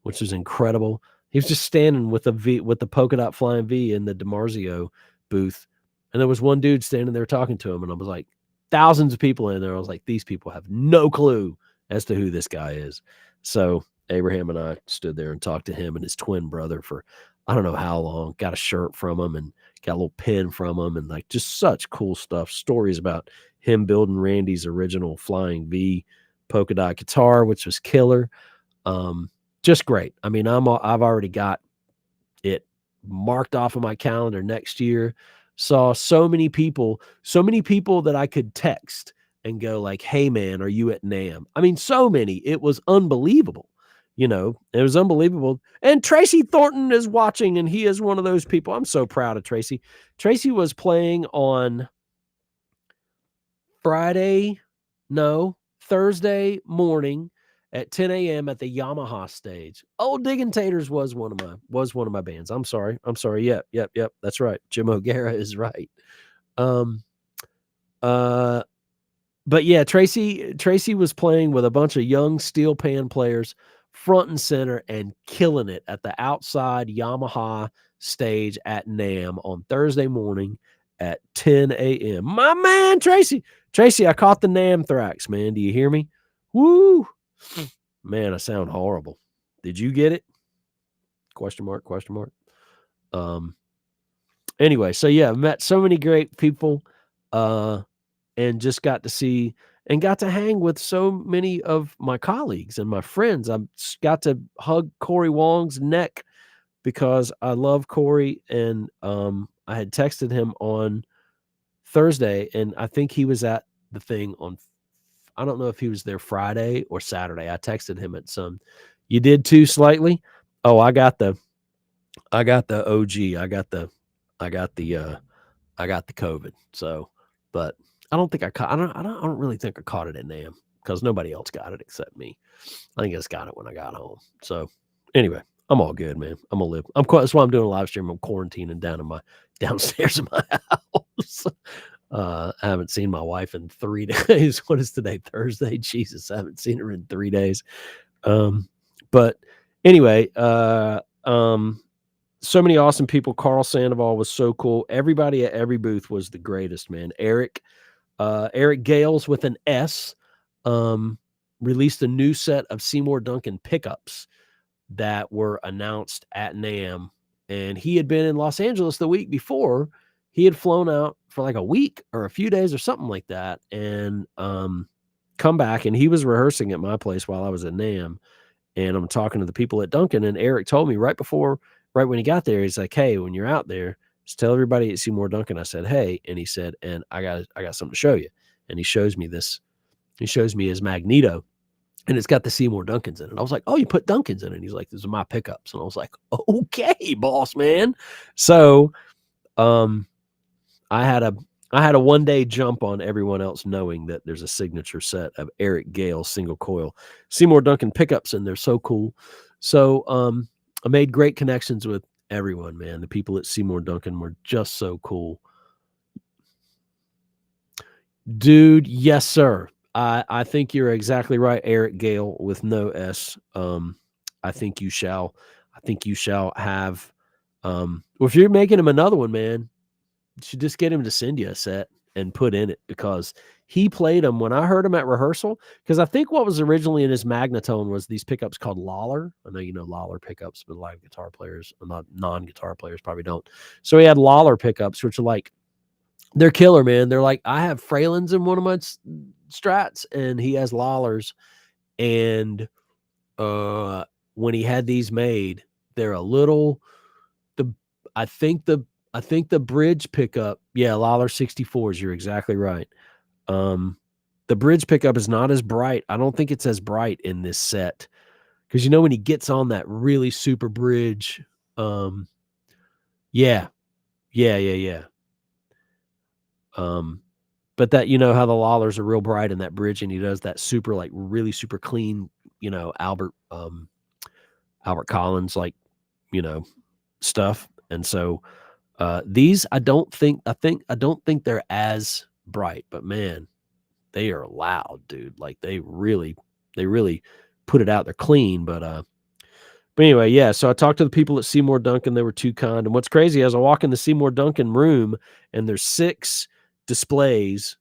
which was incredible. He was just standing with the polka dot flying V in the DiMarzio booth, and there was one dude standing there talking to him, and I was like, thousands of people in there. I was like, these people have no clue as to who this guy is. So Abraham and I stood there and talked to him and his twin brother for I don't know how long. Got a shirt from him and got a little pin from him, and like just such cool stuff. Stories about him building Randy's original Flying V polka dot guitar, which was killer. Just great. I mean, I've already got it marked off of my calendar next year. Saw so many people that I could text and go like, "Hey man, are you at NAMM?" I mean, so many. It was unbelievable. It was unbelievable. And Tracy Thornton is watching, and he is one of those people. I'm so proud of Tracy. Tracy was playing on Friday, no, Thursday morning at 10 a.m. at the Yamaha stage. Old Diggin' Taters was one of my bands. I'm sorry. I'm sorry. Yep. That's right. Jim O'Gara is right. Um uh but yeah, Tracy was playing with a bunch of young steel pan players front and center and killing it at the outside Yamaha stage at NAMM on Thursday morning at 10 a.m. My man, Tracy, I caught the Namthrax, man. Do you hear me? Woo! Man, I sound horrible. Did you get it? Question mark, question mark. Anyway, so yeah, met so many great people. And just got to see and got to hang with so many of my colleagues and my friends. I got to hug Corey Wong's neck because I love Corey, and I had texted him on Thursday, and I think he was at the thing on I don't know if he was there Friday or Saturday. I texted him at some. You did too slightly? Oh, I got the OG. I got the I got the COVID. So, but I don't think I caught. I don't really think I caught it in NAMM because nobody else got it except me. I think I just got it when I got home. So, anyway, I'm all good, man. I'm gonna live. That's why I'm doing a live stream. I'm quarantining down in my downstairs in my house. I haven't seen my wife in 3 days. What is today? Thursday. Jesus, I haven't seen her in 3 days. But anyway, so many awesome people. Carl Sandoval was so cool. Everybody at every booth was the greatest, man. Eric Gales with an S, released a new set of Seymour Duncan pickups that were announced at NAMM. And he had been in Los Angeles the week before. He had flown out for like a week or a few days or something like that, and come back, and he was rehearsing at my place while I was at NAMM. And I'm talking to the people at Duncan, and Eric told me right when he got there, he's like, "Hey, when you're out there, just tell everybody at Seymour Duncan." I said, "Hey," and he said, "And I got something to show you." And he shows me this. He shows me his Magneto, and it's got the Seymour Duncans in it. I was like, "Oh, you put Duncans in it?" And he's like, "These are my pickups." And I was like, "Okay, boss man." So, I had a 1-day jump on everyone else knowing that there's a signature set of Eric Gale single coil Seymour Duncan pickups, and they're so cool. So, I made great connections with everyone, man. The people at Seymour Duncan were just so cool. Dude, yes, sir. I think you're exactly right, Eric Gale with no S. I think you shall have well, if you're making him another one, man, you should just get him to send you a set and put in it, because he played them when I heard him at rehearsal. Because I think what was originally in his Magnatone was these pickups called Lawler. I know you know Lawler pickups, but a lot of guitar players, not non-guitar players, probably don't. So he had Lawler pickups, which are like, they're killer, man. They're like, I have Fralins in one of my Strats, and he has Lawlers. And when he had these made, they're a little the I think the bridge pickup, yeah, Lawler 64s, you're exactly right. The bridge pickup is not as bright. I don't think it's as bright in this set, because when he gets on that really super bridge, yeah, yeah. But that, how the Lawlers are real bright in that bridge, and he does that super, like, really super clean, Albert Collins, like, stuff. And so these, I don't think they're as bright, but man, they are loud, dude. Like they really put it out. They're clean, but But anyway, yeah, so I talked to the people at Seymour Duncan, they were too kind, and what's crazy is I walk in the Seymour Duncan room, and there's displays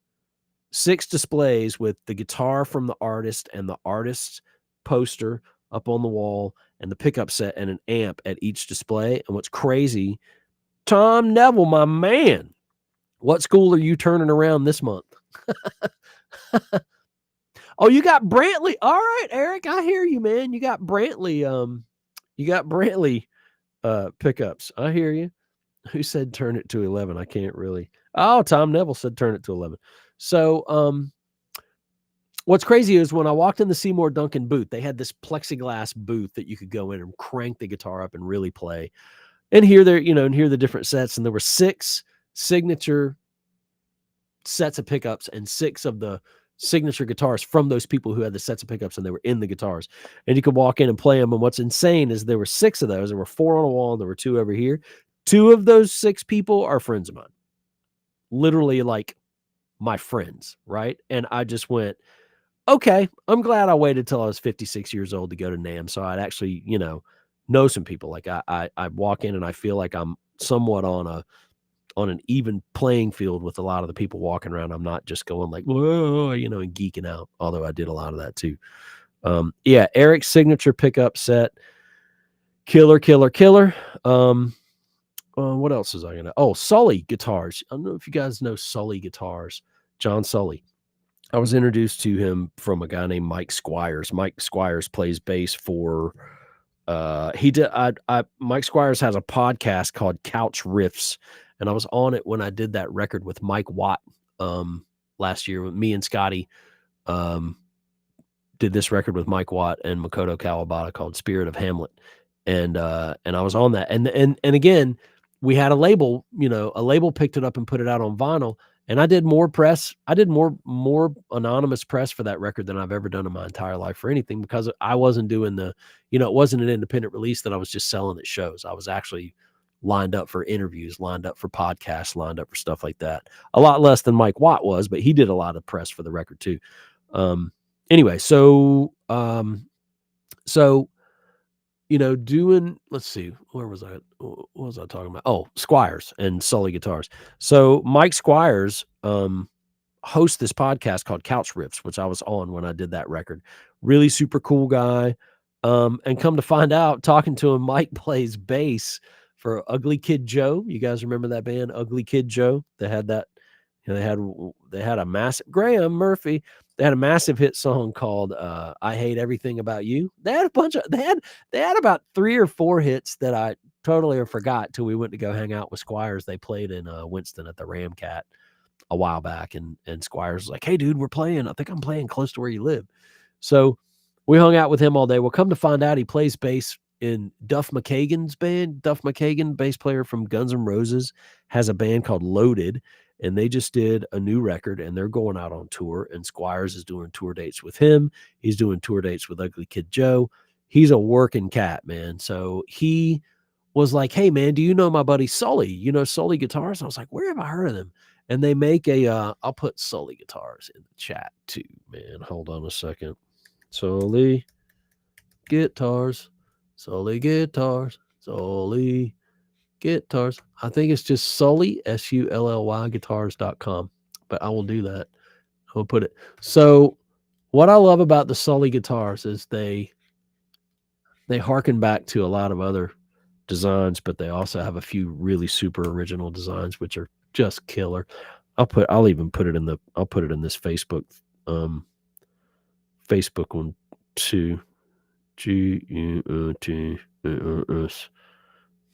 6 displays with the guitar from the artist and the artist's poster up on the wall and the pickup set and an amp at each display, and what's crazy, Tom Neville, my man, what school are you turning around this month? Oh, you got Brantley. All right, Eric, I hear you, man. You got Brantley, pickups. I hear you. Who said turn it to 11? I can't really. Oh, Tom Neville said turn it to 11. So, what's crazy is when I walked in the Seymour Duncan booth, they had this plexiglass booth that you could go in and crank the guitar up and really play and hear the different sets. And there were 6 signature sets of pickups and 6 of the signature guitars from those people who had the sets of pickups, and they were in the guitars, and you could walk in and play them. And what's insane is there were 6 of those. There were 4 on a wall and there were 2 over here. 2 of those 6 people are friends of mine, literally like my friends. Right. And I just went, okay, I'm glad I waited till I was 56 years old to go to NAMM. So I'd actually, know some people. Like I walk in and I feel like I'm somewhat on an even playing field with a lot of the people walking around. I'm not just going like, whoa, and geeking out, although I did a lot of that too. Yeah, Eric's signature pickup set. Killer, killer, killer. What else is I gonna? Oh, Sully guitars. I don't know if you guys know Sully guitars. John Sully. I was introduced to him from a guy named Mike Squires. Mike Squires plays bass for Mike Squires has a podcast called Couch Riffs, and I was on it when I did that record with Mike Watt last year. With me and Scotty did this record with Mike Watt and Makoto Kawabata called Spirit of Hamlet. And I was on that. And again, we had a label picked it up and put it out on vinyl. And I did more press. I did more anonymous press for that record than I've ever done in my entire life for anything, because I wasn't doing it wasn't an independent release that I was just selling at shows. I was actually lined up for interviews, lined up for podcasts, lined up for stuff like that. A lot less than Mike Watt was, but he did a lot of press for the record too. Anyway, so let's see, where was I? What was I talking about? Oh, Squires and Sully guitars. So Mike Squires hosts this podcast called Couch Riffs, which I was on when I did that record. Really super cool guy. And come to find out, talking to him, Mike plays bass for Ugly Kid Joe. You guys remember that band, Ugly Kid Joe? They had that. They had a massive Graham Murphy. They had a massive hit song called "I Hate Everything About You." They had they had about 3 or 4 hits that I totally forgot till we went to go hang out with Squires. They played in Winston at the Ramcat a while back, and Squires was like, "Hey, dude, we're playing. I think I'm playing close to where you live." So we hung out with him all day. Well, come to find out, he plays bass in Duff McKagan's band. Duff McKagan, bass player from Guns N' Roses, has a band called Loaded, and they just did a new record, and they're going out on tour, and Squires is doing tour dates with him. He's doing tour dates with Ugly Kid Joe. He's a working cat, man. So he was like, "Hey, man, do you know my buddy Sully? You know Sully Guitars?" I was like, "Where have I heard of them?" And they make I'll put Sully Guitars in the chat too, man. Hold on a second. Sully Guitars, Sully Guitars, Sully Guitars. I think it's just Sully, SULLY guitars.com, but I will do that. I'll put it. So what I love about the Sully guitars is they harken back to a lot of other designs, but they also have a few really super original designs, which are just killer. I'll even put it in this Facebook one too. GUTS.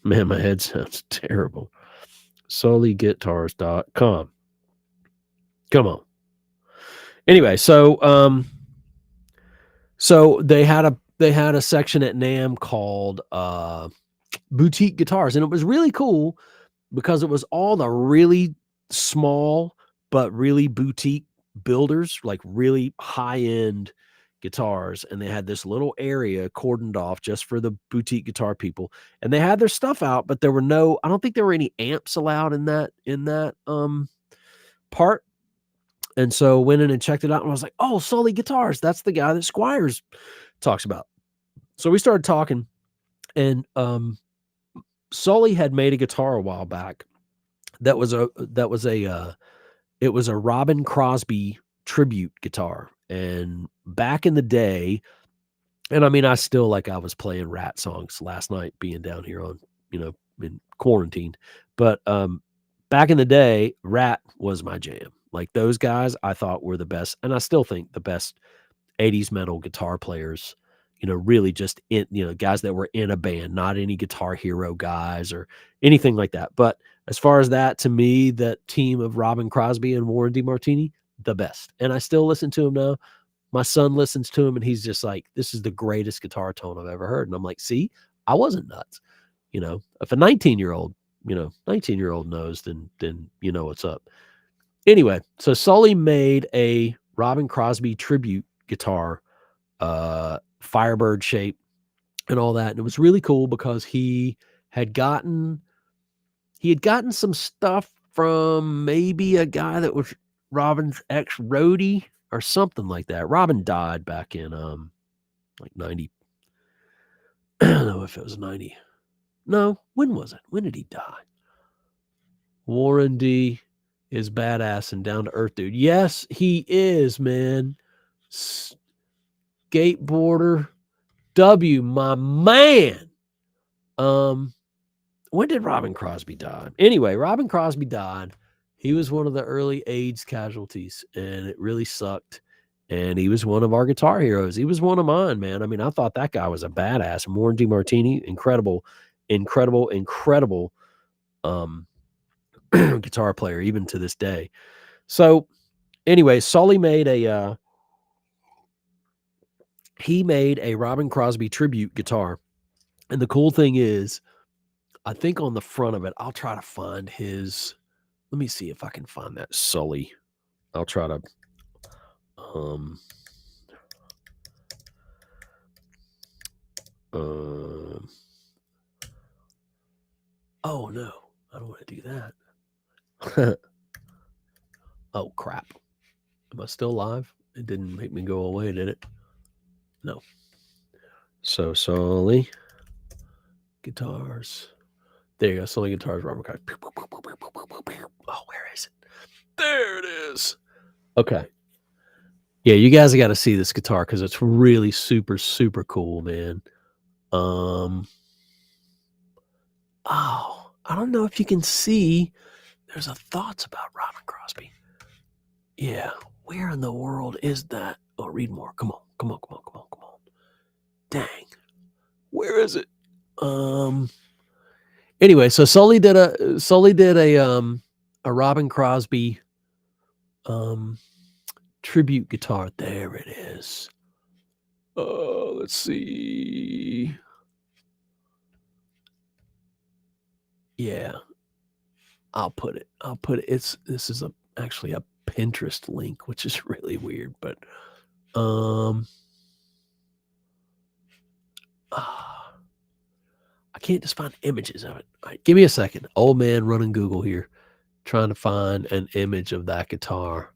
Man, my head sounds terrible. SullyGuitars.com. Come on. Anyway, so they had a section at NAMM called boutique guitars, and it was really cool because it was all the really small but really boutique builders, like really high-end guitars, and they had this little area cordoned off just for the boutique guitar people, and they had their stuff out, but I don't think there were any amps allowed in that part. And so went in and checked it out, and I was like, "Oh, Sully Guitars, that's the guy that Squires talks about." So we started talking, And Sully had made a guitar a while back that was a it was a Robin Crosby tribute guitar. And back in the day, and I mean, I still like I was playing Rat songs last night being down here on, in quarantine. But back in the day, Rat was my jam. Like those guys I thought were the best, and I still think the best 80s metal guitar players, really just guys that were in a band, not any Guitar Hero guys or anything like that. But as far as that, to me, that team of Robin Crosby and Warren DeMartini, the best. And I still listen to him now. My son listens to him and he's just like, this is the greatest guitar tone I've ever heard. And I'm like, see, I wasn't nuts. If a 19-year-old knows, then you know what's up. Anyway, so Sully made a Robin Crosby tribute guitar, Firebird shape and all that. And it was really cool because had gotten he had gotten some stuff from maybe a guy that was Robin's ex roadie or something like that. Robin died back in like 90. I don't know if it was 90. No, when was it? When did he die? Warren D is badass and down to earth, dude. Yes, he is, man. Skateboarder W, my man. When did Robin Crosby die? Anyway, Robin Crosby died. He was one of the early AIDS casualties, and it really sucked. And he was one of our guitar heroes. He was one of mine, man. I mean, I thought that guy was a badass. Warren DeMartini, incredible, incredible, incredible guitar player, even to this day. So, anyway, Sully made a Robin Crosby tribute guitar, and the cool thing is, I think on the front of it, I'll try to find his. Let me see if I can find that Sully. I'll try to. Um, um, oh no, I don't want to do that. Oh crap! Am I still live? It didn't make me go away, did it? No. So Sully guitars. There you go. Sully guitars. Robert Cox. Oh, where is it? There it is. Okay. Yeah, you guys got to see this guitar because it's really super, super cool, man. Oh, I don't know if you can see. There's a thoughts about Robin Crosby. Yeah, where in the world is that? Oh, read more. Come on, come on, come on, come on, come on. Dang, where is it? Anyway, so Sully did a Robin Crosby tribute guitar. There it is. Let's see. Yeah, I'll put it. This is actually a Pinterest link, which is really weird, but I can't just find images of it. All right, give me a second. Old man running Google here, trying to find an image of that guitar.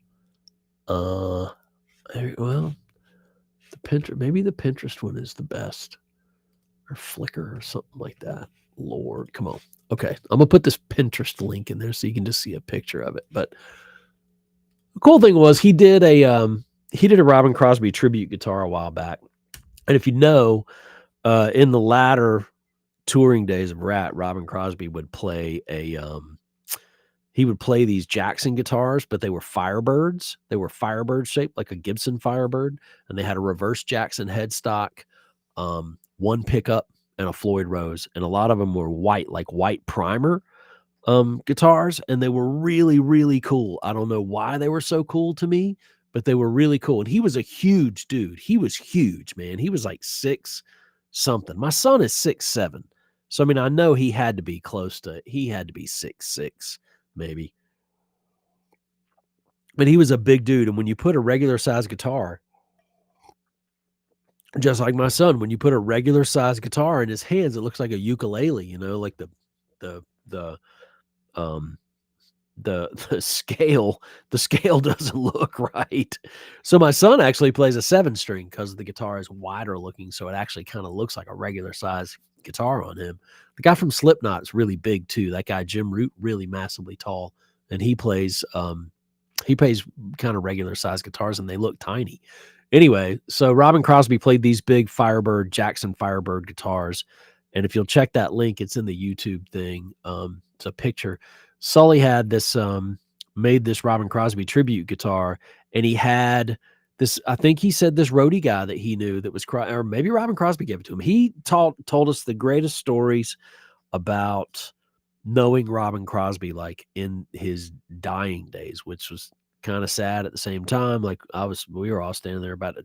Well, maybe the Pinterest one is the best, or Flickr or something like that. Lord, come on. Okay, I'm gonna put this Pinterest link in there so you can just see a picture of it. But the cool thing was he did a Robin Crosby tribute guitar a while back, and if you know, in the latter touring days of Rat, Robin Crosby would play these Jackson guitars, but they were Firebirds. They were Firebird shaped like a Gibson Firebird, and they had a reverse Jackson headstock, one pickup, and a Floyd Rose, and a lot of them were white, like white primer guitars, and they were really, really cool. I don't know why they were so cool to me, but they were really cool. And he was a huge dude. He was huge, man. He was like 6 something. My son is 6'7". So I mean, I know he had to be 6'6", maybe. But he was a big dude. And when you put a regular size guitar, just like my son, when you put a regular size guitar in his hands, it looks like a ukulele, like the the scale doesn't look right. So my son actually plays a 7 string because the guitar is wider looking, so it actually kind of looks like a regular size guitar on him. The guy from Slipknot is really big too. That guy Jim Root, really massively tall, and he plays kind of regular size guitars, and they look tiny. Anyway, so Robin Crosby played these big Firebird Jackson Firebird guitars, and if you'll check that link, it's in the YouTube thing. It's a picture. Sully had this made this Robin Crosby tribute guitar, and he had this. I think he said this roadie guy that he knew that was, or maybe Robin Crosby gave it to him. He told us the greatest stories about knowing Robin Crosby, like in his dying days, which was kind of sad at the same time. Like we were all standing there about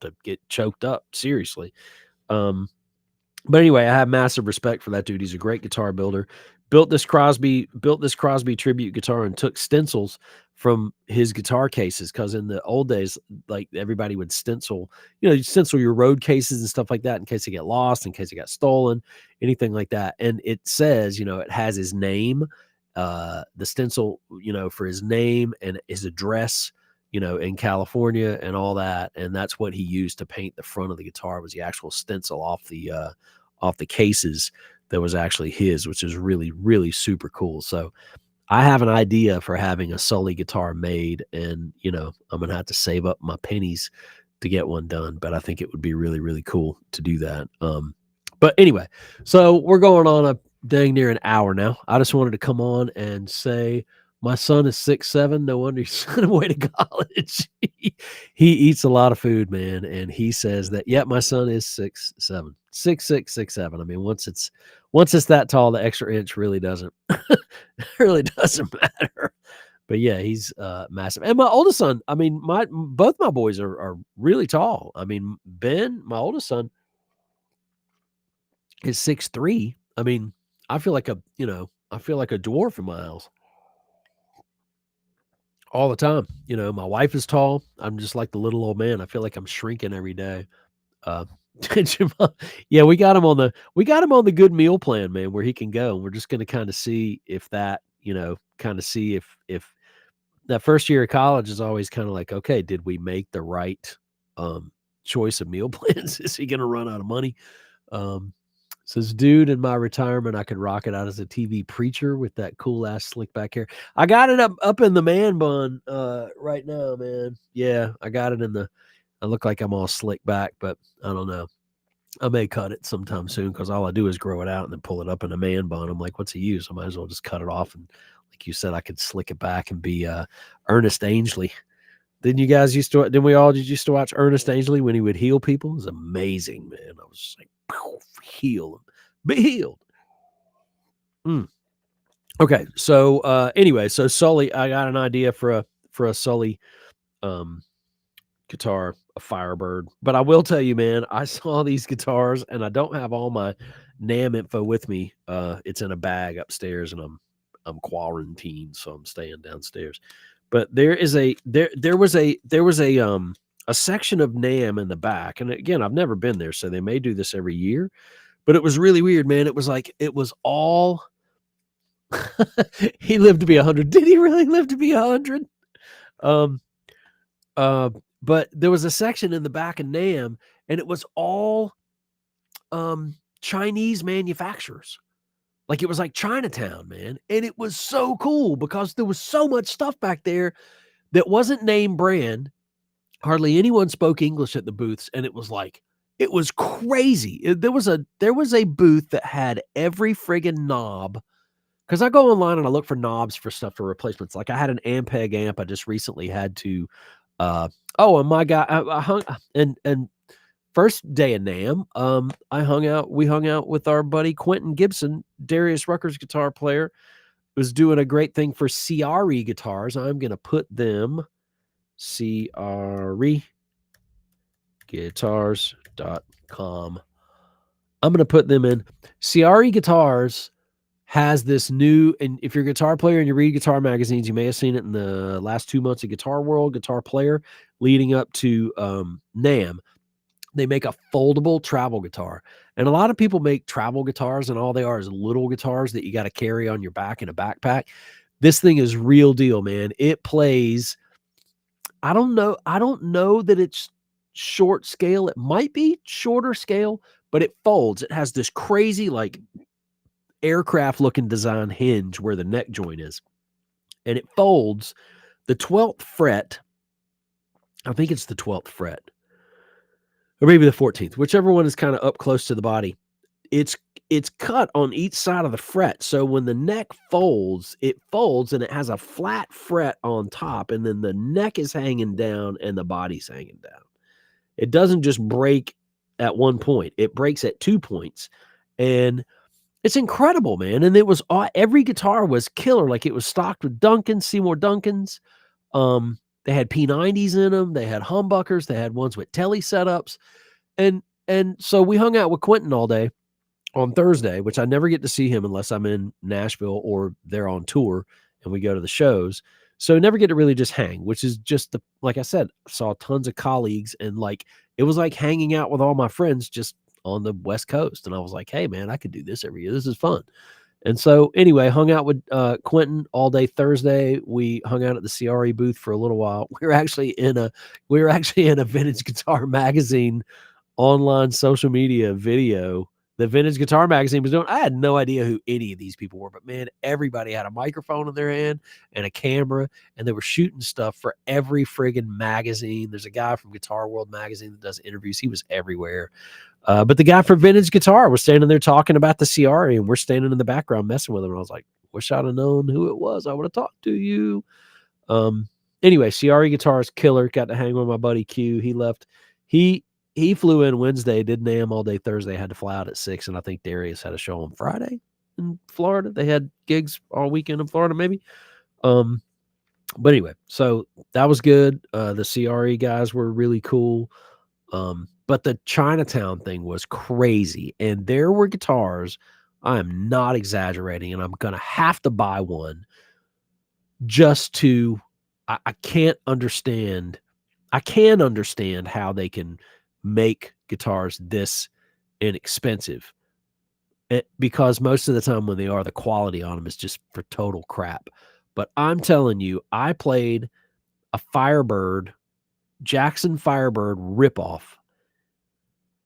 to get choked up, seriously. But anyway, I have massive respect for that dude. He's a great guitar builder. Built this Crosby tribute guitar and took stencils from his guitar cases, because in the old days, like everybody would stencil, you stencil your road cases and stuff like that in case they get lost, in case it got stolen, anything like that. And it says, it has his name, the stencil, for his name and his address, in California and all that. And that's what he used to paint the front of the guitar, was the actual stencil off the cases that was actually his, which is really, really super cool. So I have an idea for having a Sully guitar made, and I'm gonna have to save up my pennies to get one done, but I think it would be really, really cool to do that. But anyway, so we're going on a dang near an hour now. I just wanted to come on and say my son is 6'7". No wonder he's sent him away to college. He eats a lot of food, man, and he says that. Yeah, my son is 6'7", 6'6", 6'7". I mean, once it's that tall, the extra inch really doesn't really doesn't matter. But yeah, he's massive. And my oldest son, I mean, both my boys are really tall. I mean, Ben, my oldest son, is 6'3". I mean, I feel like I feel like a dwarf in my house all the time. My wife is tall. I'm just like the little old man. I feel like I'm shrinking every day. Uh, yeah, we got him on the good meal plan, man, where he can go. And we're just going to kind of see if that, kind of see if that first year of college is always kind of like, okay, did we make the right um, choice of meal plans? Is he going to run out of money? Um, Says, dude, in my retirement, I could rock it out as a TV preacher with that cool ass slick back hair. I got it up in the man bun right now, man. Yeah, I got it I look like I'm all slick back, but I don't know. I may cut it sometime soon, because all I do is grow it out and then pull it up in a man bun. I'm like, what's the use? I might as well just cut it off. And like you said, I could slick it back and be Ernest Angley. Didn't we all used to watch Ernest Angley when he would heal people? It was amazing, man. I was just like, heal him, be healed. Okay, so anyway, so Sully, I got an idea for a Sully um guitar, a Firebird. But I will tell you, man, I saw these guitars, and I don't have all my NAM info with me. It's in a bag upstairs, and I'm quarantined, so I'm staying downstairs. But there was a section of NAM in the back, and again, I've never been there, so they may do this every year. But it was really weird, man. It was like it was all. He lived to be 100. Did he really live to be 100? Um, uh, but there was a section in the back of NAM, and it was all Chinese manufacturers. Like, it was like Chinatown, man. And it was so cool because there was so much stuff back there that wasn't name brand. Hardly anyone spoke English at the booths, and it was like, it was crazy. There was a booth that had every friggin' knob. Because I go online and I look for knobs for stuff for replacements. Like, I had an Ampeg amp I just recently had to and my guy, I hung and first day of NAMM, we hung out with our buddy Quentin Gibson, Darius Rucker's guitar player, was doing a great thing for CRE guitars. I'm gonna put them CREguitars.com. I'm gonna put them in. CRE Guitars has this new, and if you're a guitar player and you read guitar magazines, you may have seen it in the last 2 months of Guitar World, Guitar Player, leading up to NAMM. They make a foldable travel guitar. And a lot of people make travel guitars, and all they are is little guitars that you got to carry on your back in a backpack. This thing is real deal, man. It plays, I don't know that it's short scale. It might be shorter scale, but it folds. It has this crazy, like, aircraft looking design hinge where the neck joint is. And it folds the 12th fret. I think it's the 12th fret, or maybe the 14th, whichever one is kind of up close to the body. It's cut on each side of the fret. So when the neck folds, it folds and it has a flat fret on top, and then the neck is hanging down and the body's hanging down. It doesn't just break at one point. It breaks at 2 points. And it's incredible, man. And it was every guitar was killer. Like, it was stocked with Duncans, Seymour Duncans. They had P90s in them. They had humbuckers. They had ones with telly setups. And so we hung out with Quentin all day on Thursday, which I never get to see him unless I'm in Nashville or they're on tour and we go to the shows. So never get to really just hang, which is just like I said, saw tons of colleagues, and like, it was like hanging out with all my friends just on the West Coast. And I was like, hey man, I could do this every year. This is fun. And so anyway, hung out with Quentin all day Thursday. We hung out at the CRE booth for a little while. We were actually in a Vintage Guitar Magazine online social media video. The Vintage Guitar Magazine was doing. I had no idea who any of these people were, but man, everybody had a microphone in their hand and a camera, and they were shooting stuff for every friggin' magazine. There's a guy from Guitar World magazine that does interviews. He was everywhere. But the guy from Vintage Guitar was standing there talking about the CRE, and we're standing in the background messing with him. And I was like, wish I'd have known who it was. I would have talked to you. Anyway, CRE guitar is killer. Got to hang with my buddy Q. He left. He flew in Wednesday, did NAMM all day Thursday, had to fly out at 6, and I think Darius had a show on Friday in Florida. They had gigs all weekend in Florida, maybe. But anyway, so that was good. The CRE guys were really cool. But the Chinatown thing was crazy, and there were guitars. I am not exaggerating, and I'm going to have to buy one just to, I can't understand. I can understand how they can make guitars this inexpensive, because most of the time when they are, the quality on them is just for total crap. But I'm telling you, I played a Firebird, Jackson Firebird ripoff,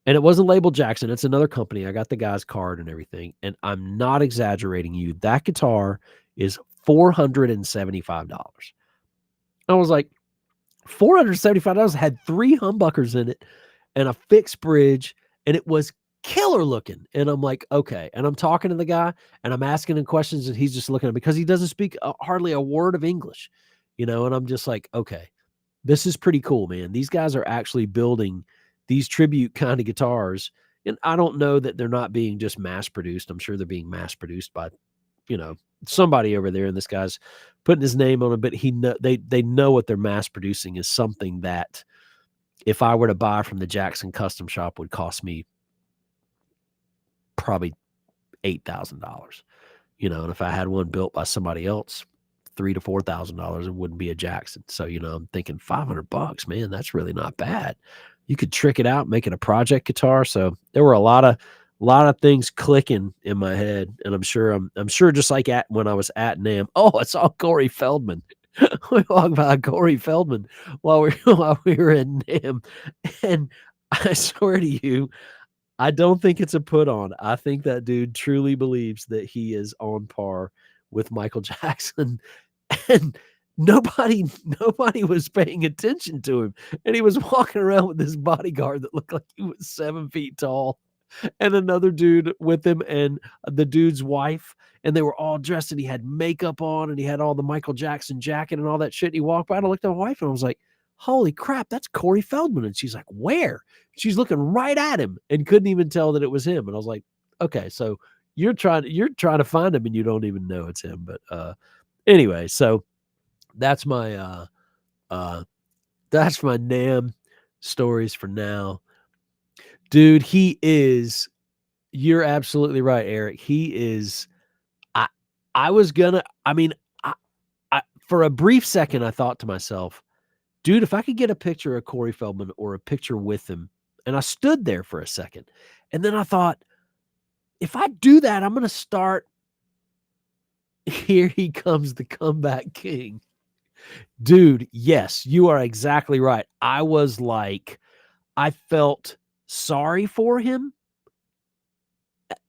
and it wasn't labeled Jackson. It's another company. I got the guy's card and everything, and I'm not exaggerating you. That guitar is $475. I was like, $475, had 3 humbuckers in it and a fixed bridge, and it was killer looking. And I'm like, okay. And I'm talking to the guy, and I'm asking him questions, and he's just looking at me because he doesn't speak hardly a word of English, And I'm just like, okay, this is pretty cool, man. These guys are actually building these tribute kind of guitars. And I don't know that they're not being just mass produced. I'm sure they're being mass produced by, somebody over there, and this guy's putting his name on it, but they know what they're mass producing is something that, if I were to buy from the Jackson Custom Shop, would cost me probably $8,000. And if I had one built by somebody else, $3,000 to $4,000, it wouldn't be a Jackson. So, I'm thinking $500, man, that's really not bad. You could trick it out, make it a project guitar. So there were a lot of things clicking in my head, and I'm sure just like when I was at NAMM. Oh, I saw Corey Feldman. We walked by Corey Feldman while we were at NAMM, and I swear to you, I don't think it's a put on. I think that dude truly believes that he is on par with Michael Jackson, and nobody was paying attention to him, and he was walking around with this bodyguard that looked like he was 7 feet tall, and another dude with him, and the dude's wife, and they were all dressed, and he had makeup on, and he had all the Michael Jackson jacket and all that shit. And he walked by, and I looked at my wife, and I was like, holy crap, that's Corey Feldman. And she's like, where? She's looking right at him and couldn't even tell that it was him. And I was like, okay, so you're trying to find him, and you don't even know it's him. But anyway, so that's my NAMM stories for now. Dude, you're absolutely right, Eric. He is, I was gonna, I mean, I for a brief second, I thought to myself, dude, if I could get a picture of Corey Feldman or a picture with him, and I stood there for a second, and then I thought, if I do that, I'm going to start Here he comes, the comeback king. Dude, yes, you are exactly right. I was like, I felt sorry for him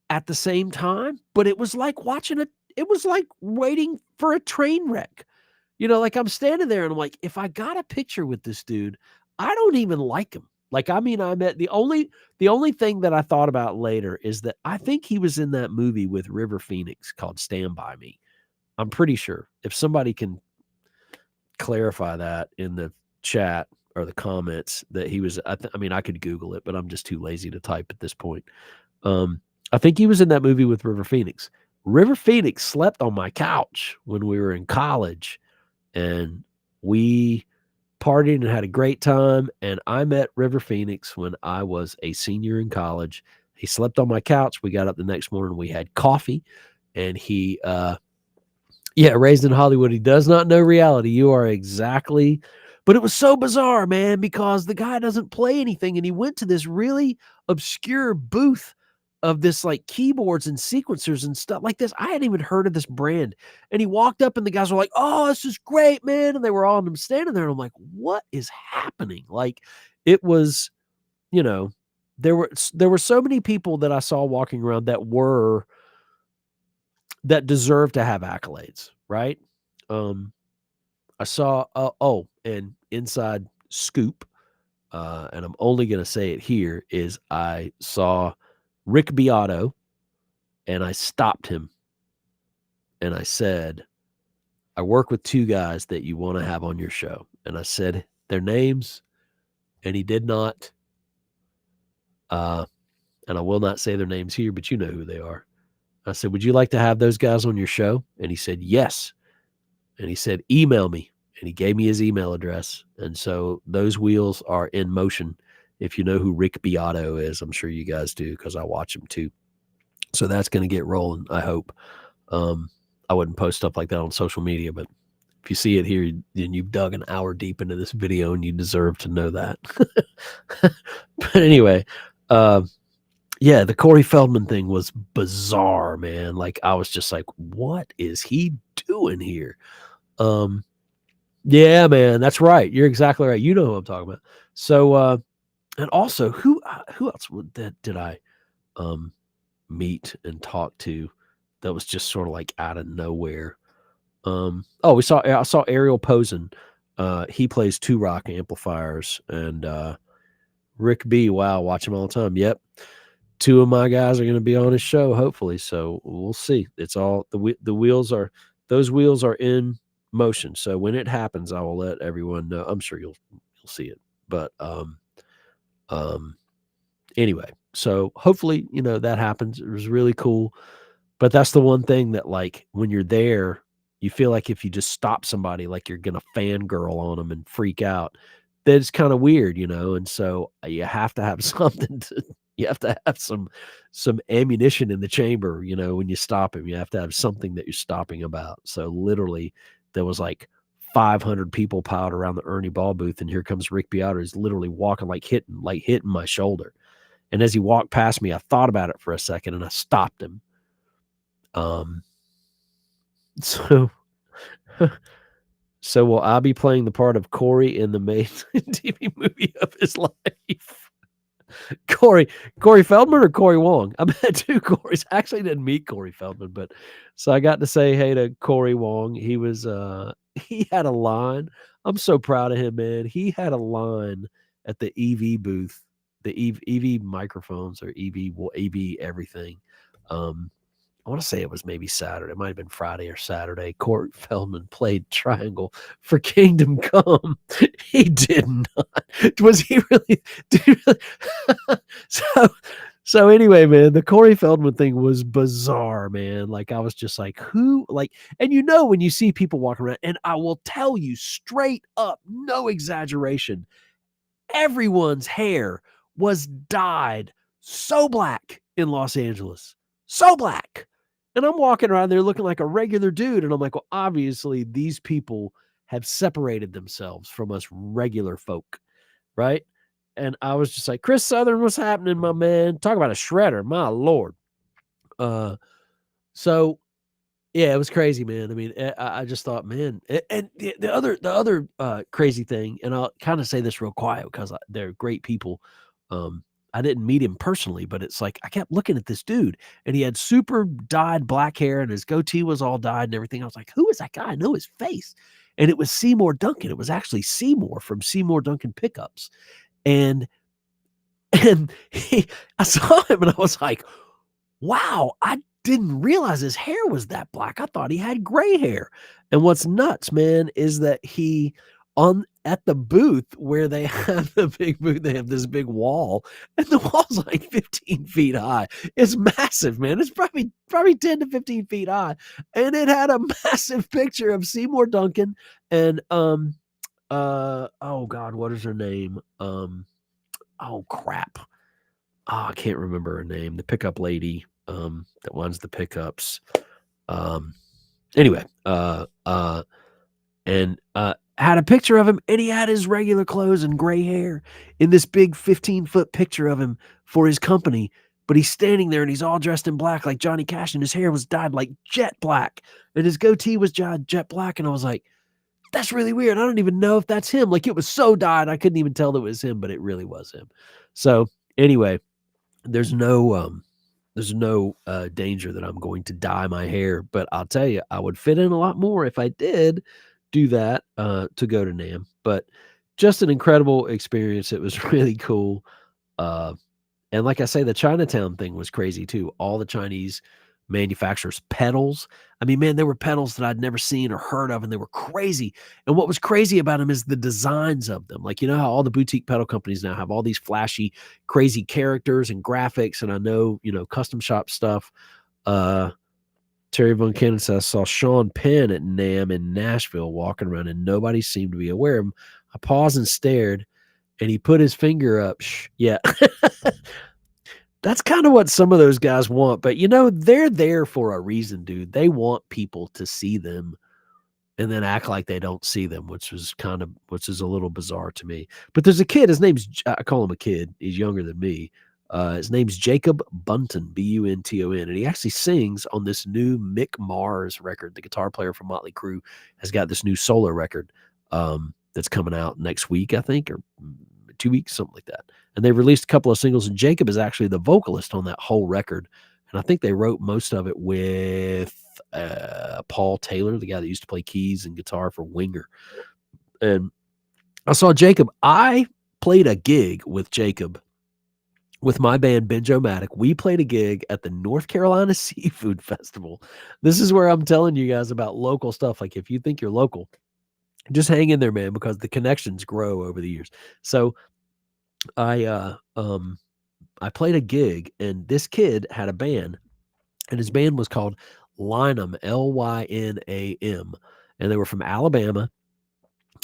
at the same time, but it was like watching it was like waiting for a train wreck. Like I'm standing there and I'm like, if I got a picture with this dude, I don't even like him. Like, I mean, I met the only thing that I thought about later is that I think he was in that movie with River Phoenix called Stand By Me. I'm pretty sure. If somebody can clarify that in the chat or the comments that he was, I mean, I could Google it, but I'm just too lazy to type at this point. Um, I think he was in that movie with River Phoenix. River Phoenix slept on my couch when we were in college, and we partied and had a great time. And I met River Phoenix when I was a senior in college. He slept on my couch. We got up the next morning. We had coffee, and yeah, raised in Hollywood. He does not know reality. You are exactly. But it was so bizarre, man, because the guy doesn't play anything. And he went to this really obscure booth of this like keyboards and sequencers and stuff like this. I hadn't even heard of this brand. And he walked up and the guys were like, "Oh, this is great, man." And they were all standing there. And I'm like, what is happening? Like it was, you know, there were so many people that I saw walking around that deserve to have accolades, right? Um, I saw, and inside scoop, and I'm only going to say it here, is I saw Rick Beato and I stopped him and I said, "I work with two guys that you want to have on your show." And I said their names, and he did not. Uh, and I will not say their names here, but you know who they are. I said, "Would you like to have those guys on your show?" And he said, "Yes." And he said, "Email me." And he gave me his email address. And so those wheels are in motion. If you know who Rick Beato is, I'm sure you guys do because I watch him too. So that's going to get rolling, I hope. Um, I wouldn't post stuff like that on social media, but if you see it here, then you've dug an hour deep into this video and you deserve to know that. But anyway, uh, yeah, the Corey Feldman thing was bizarre, man. Like I was just like, what is he doing here? Um, Yeah, man, that's right. You're exactly right. You know who I'm talking about. So, and also, who else did I um meet and talk to that was just sort of like out of nowhere? Oh, I saw Ariel Posen. He plays two rock amplifiers, and Rick B. Wow, watch him all the time. Yep, two of my guys are going to be on his show, hopefully. So we'll see. It's all the wheels are those wheels are in motion. So when it happens, I will let everyone know. I'm sure you'll see it. But um anyway, so hopefully that happens. It was really cool. But that's the one thing that, like, when you're there, you feel like if you just stop somebody, like, you're gonna fangirl on them and freak out. That's kinda weird, and so, you have to have something to you have to have some ammunition in the chamber, when you stop him. You have to have something that you're stopping about. So, literally, there was, like, 500 people piled around the Ernie Ball booth, and here comes Rick Beato. He's literally walking, hitting my shoulder. And as he walked past me, I thought about it for a second, and I stopped him. Um, so so will I be playing the part of Corey in the main TV movie of his life? Corey Corey Feldman or Corey Wong? I met two Corys. I actually didn't meet Corey Feldman, but so I got to say hey to Corey Wong. He was he had a line. I'm so proud of him, man. He had a line at the EV booth, the EV microphones or EV everything. Um I want to say it was maybe Saturday. It might have been Friday or Saturday. Court Feldman played Triangle for Kingdom Come. He did not. Was he really? Did he really? so, so anyway, man, the Corey Feldman thing was bizarre, man. Like I was just like, who? Like, and when you see people walking around, and I will tell you straight up, no exaggeration, everyone's hair was dyed so black in Los Angeles, so black. And I'm walking around there looking like a regular dude. And I'm like, well, obviously, these people have separated themselves from us regular folk, right? And I was just like, Chris Southern, what's happening, my man? Talk about a shredder, my Lord. Uh, so Yeah, it was crazy, man. I mean, I just thought, man, and the other crazy thing, and I'll kind of say this real quiet because they're great people. Um, I didn't meet him personally, but it's like I kept looking at this dude, and he had super dyed black hair, and his goatee was all dyed and everything. I was like, who is that guy? I know his face, and it was Seymour Duncan. It was actually Seymour from Seymour Duncan Pickups, and I saw him, and I was like, wow, I didn't realize his hair was that black. I thought he had gray hair. And what's nuts, man, is that he on at the booth where they have the big booth, they have this big wall, and the wall's like 15 feet high. It's massive, man. It's probably 10 to 15 feet high. And it had a massive picture of Seymour Duncan and oh God, what is her name? Oh crap. Oh, I can't remember her name. The pickup lady, that runs the pickups. Um, anyway, and had a picture of him, and he had his regular clothes and gray hair in this big 15-foot picture of him for his company. But he's standing there and he's all dressed in black like Johnny Cash, and his hair was dyed like jet black, and his goatee was dyed jet black. And I was like, that's really weird. I don't even know if that's him. Like it was so dyed, I couldn't even tell that it was him, but it really was him. So anyway, there's no danger that I'm going to dye my hair, but I'll tell you, I would fit in a lot more if I did do that, to go to NAMM, but just an incredible experience. It was really cool, uh and like I say, the Chinatown thing was crazy too. All the Chinese manufacturers, pedals. I mean, man, there were pedals that I'd never seen or heard of, and they were crazy. And what was crazy about them is the designs of them. Like, you know how all the boutique pedal companies now have all these flashy, crazy characters and graphics. And I know, custom shop stuff. Uh, Terry Von Cannon says, I saw Sean Penn at NAMM in Nashville walking around, and nobody seemed to be aware of him. I paused and stared, and he put his finger up. Yeah. That's kinda what some of those guys want, but, they're there for a reason, dude. They want people to see them and then act like they don't see them, which is a little bizarre to me. But there's a kid, his name's J I call him a kid, he's younger than me. His name's Jacob Bunton, Bunton, and he actually sings on this new Mick Mars record. The guitar player from Motley Crue has got this new solo record, that's coming out next week, I think, or 2 weeks, something like that. And they released a couple of singles, and Jacob is actually the vocalist on that whole record. And I think they wrote most of it with Paul Taylor, the guy that used to play keys and guitar for Winger. And I saw Jacob. I played a gig with Jacob with my band Benjomatic. We played a gig at the North Carolina Seafood Festival. This is where I'm telling you guys about local stuff. Like if you think you're local, just hang in there, man, because the connections grow over the years. So I I played a gig, and this kid had a band, and his band was called Lynam, Lynam, and they were from Alabama.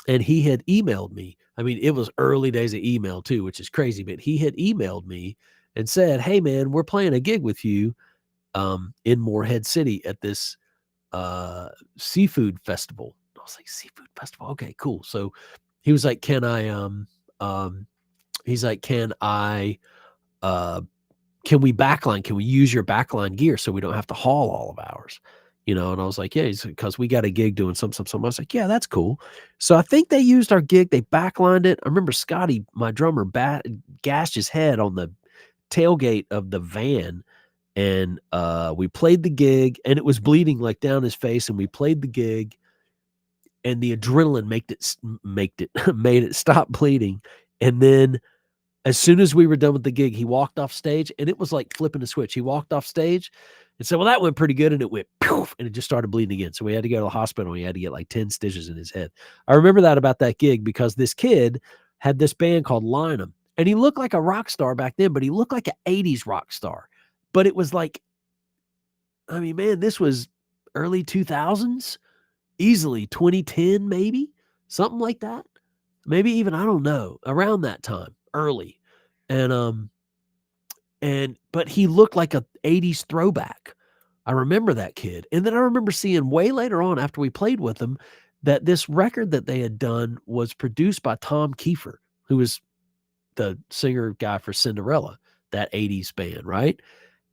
And he had emailed me. I mean, it was early days of email too, which is crazy, but he had emailed me and said, "Hey, man, we're playing a gig with you in Morehead City at this seafood festival." I was like, "Seafood festival? Okay, cool." So he was like, um, he's like, uh, can we backline? Can we use your backline gear so we don't have to haul all of ours?" And I was like, yeah, because we got a gig doing some. I was like, yeah, that's cool. So I think they used our gig. They backlined it. I remember Scotty, my drummer, gashed his head on the tailgate of the van. And we played the gig, and it was bleeding like down his face. And we played the gig, and the adrenaline made it stop bleeding. And then as soon as we were done with the gig, he walked off stage, and it was like flipping a switch. He walked off stage and said, "Well, that went pretty good," and it went poof, and it just started bleeding again. So we had to go to the hospital, and he had to get like 10 stitches in his head. I remember that about that gig because this kid had this band called Lynam, and he looked like a rock star back then, but he looked like an 80s rock star. But it was like, I mean, man, this was early 2000s, easily 2010, maybe something like that. Maybe even, I don't know, around that time, early. And but he looked like a 80s throwback. I remember that kid. And then I remember seeing way later on after we played with him that this record that they had done was produced by Tom Kiefer, who was the singer guy for Cinderella, that 80s band, right?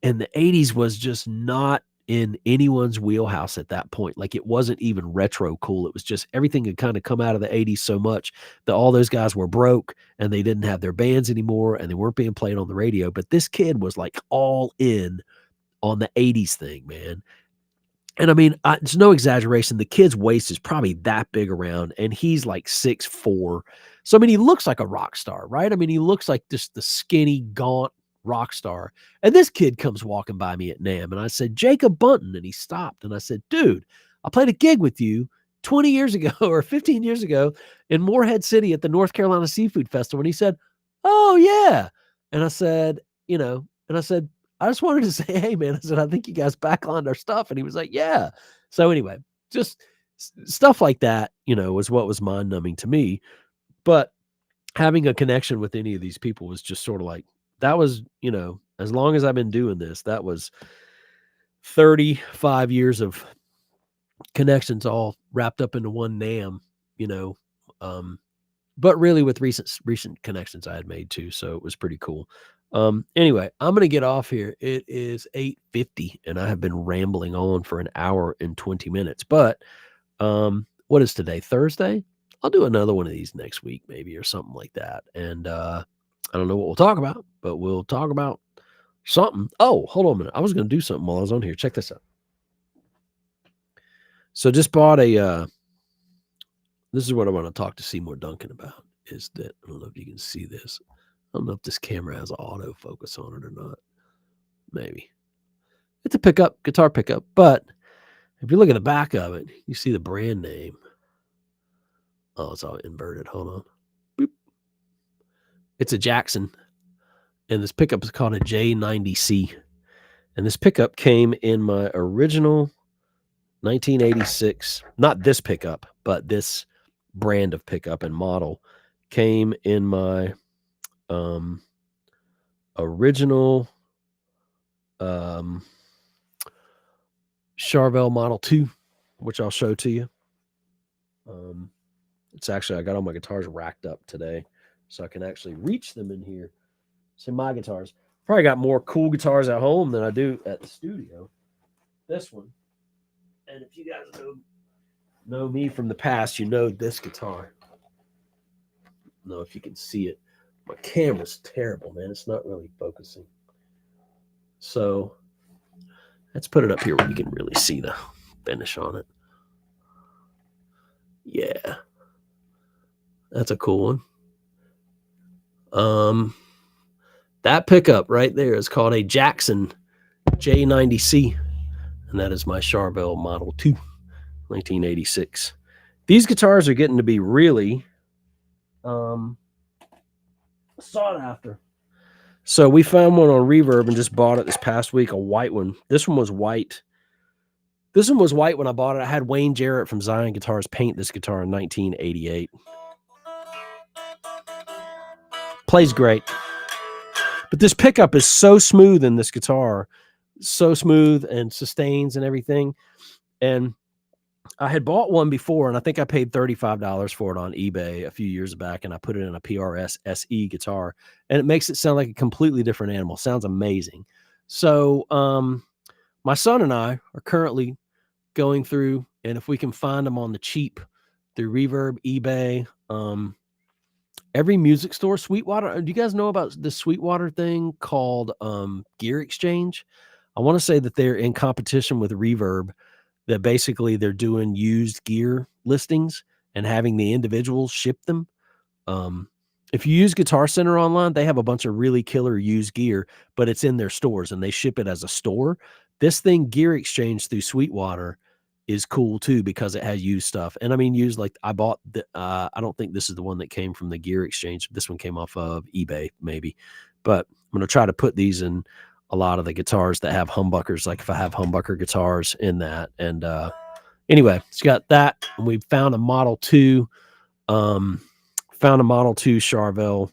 And the 80s was just not in anyone's wheelhouse at that point. Like, it wasn't even retro cool. It was just everything had kind of come out of the 80s so much that all those guys were broke and they didn't have their bands anymore and they weren't being played on the radio. But this kid was like all in on the 80s thing, man. And I mean, it's no exaggeration. The kid's waist is probably that big around, and he's like 6'4". So I mean, he looks like a rock star, right? I mean, he looks like just the skinny, gaunt rock star. And this kid comes walking by me at NAMM, and I said, "Jacob Bunton," and he stopped, and I said, "Dude, I played a gig with you 20 years ago or 15 years ago in Morehead City at the North Carolina Seafood Festival." And he said, "Oh yeah," and I said, and I said, "I just wanted to say, hey, man," I said, "I think you guys backlined our stuff." And he was like, "Yeah." So anyway, just stuff like that, was what was mind numbing to me. But having a connection with any of these people was just sort of like, that was, as long as I've been doing this, that was 35 years of connections all wrapped up into one NAM, you know, um, but really with recent connections I had made too, so it was pretty cool. Anyway, I'm gonna get off here. It is 8:50, and I have been rambling on for an hour and 20 minutes. But what is today? Thursday? I'll do another one of these next week, maybe, or something like that. And I don't know what we'll talk about, but we'll talk about something. Oh, hold on a minute. I was gonna do something while I was on here. Check this out. So just bought a this is what I want to talk to Seymour Duncan about. Is that I don't know if you can see this. I don't know if this camera has autofocus on it or not. Maybe. It's a pickup, guitar pickup, but if you look at the back of it, you see the brand name. Oh, it's all inverted. Hold on. Boop. It's a Jackson, and this pickup is called a J90C. And this pickup came in my original 1986, not this pickup, but this brand of pickup and model came in my original Charvel Model 2, which I'll show to you. It's actually, I got all my guitars racked up today, so I can actually reach them in here. See my guitars. Probably got more cool guitars at home than I do at the studio. This one. And if you guys know me from the past, you know this guitar. I don't know if you can see it. My camera's terrible, man. It's not really focusing. So let's put it up here where you can really see the finish on it. Yeah. That's a cool one. That pickup right there is called a Jackson J90C, and that is my Charvel Model 2, 1986. These guitars are getting to be really sought after. So we found one on Reverb and just bought it this past week, a white one. This one was white. This one was white when I bought it. I had Wayne Jarrett from Zion Guitars paint this guitar in 1988. Plays great. But this pickup is so smooth in this guitar, so smooth and sustains and everything. And I had bought one before, and I think I paid $35 for it on eBay a few years back, and I put it in a PRS SE guitar, and it makes it sound like a completely different animal. Sounds amazing. So my son and I are currently going through, and if we can find them on the cheap through Reverb, eBay, every music store, Sweetwater. Do you guys know about this Sweetwater thing called Gear Exchange? I want to say that they're in competition with Reverb, that basically they're doing used gear listings and having the individuals ship them. If you use Guitar Center online, they have a bunch of really killer used gear, but it's in their stores and they ship it as a store. This thing, Gear Exchange through Sweetwater, is cool too because it has used stuff. And I mean, used, like I bought the, I don't think this is the one that came from the Gear Exchange. This one came off of eBay maybe, but I'm going to try to put these in a lot of the guitars that have humbuckers. Like if I have humbucker guitars in that. And anyway, it's got that. And we found a Model 2, Charvel found a Model 2 Charvel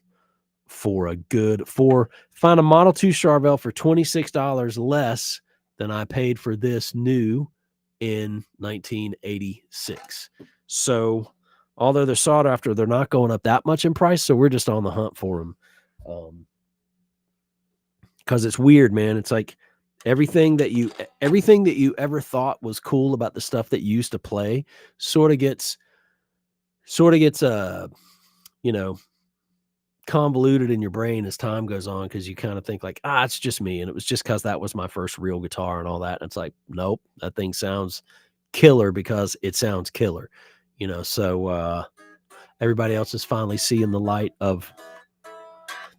for $26 less than I paid for this new in 1986. So although they're sought after, they're not going up that much in price. So we're just on the hunt for them. Because it's weird, man. It's like Everything that you ever thought was cool about the stuff that you used to play sort of gets you know, convoluted in your brain as time goes on because you kind of think like, it's just me. And it was just because that was my first real guitar and all that. And it's like, nope, that thing sounds killer because it sounds killer, so everybody else is finally seeing the light of.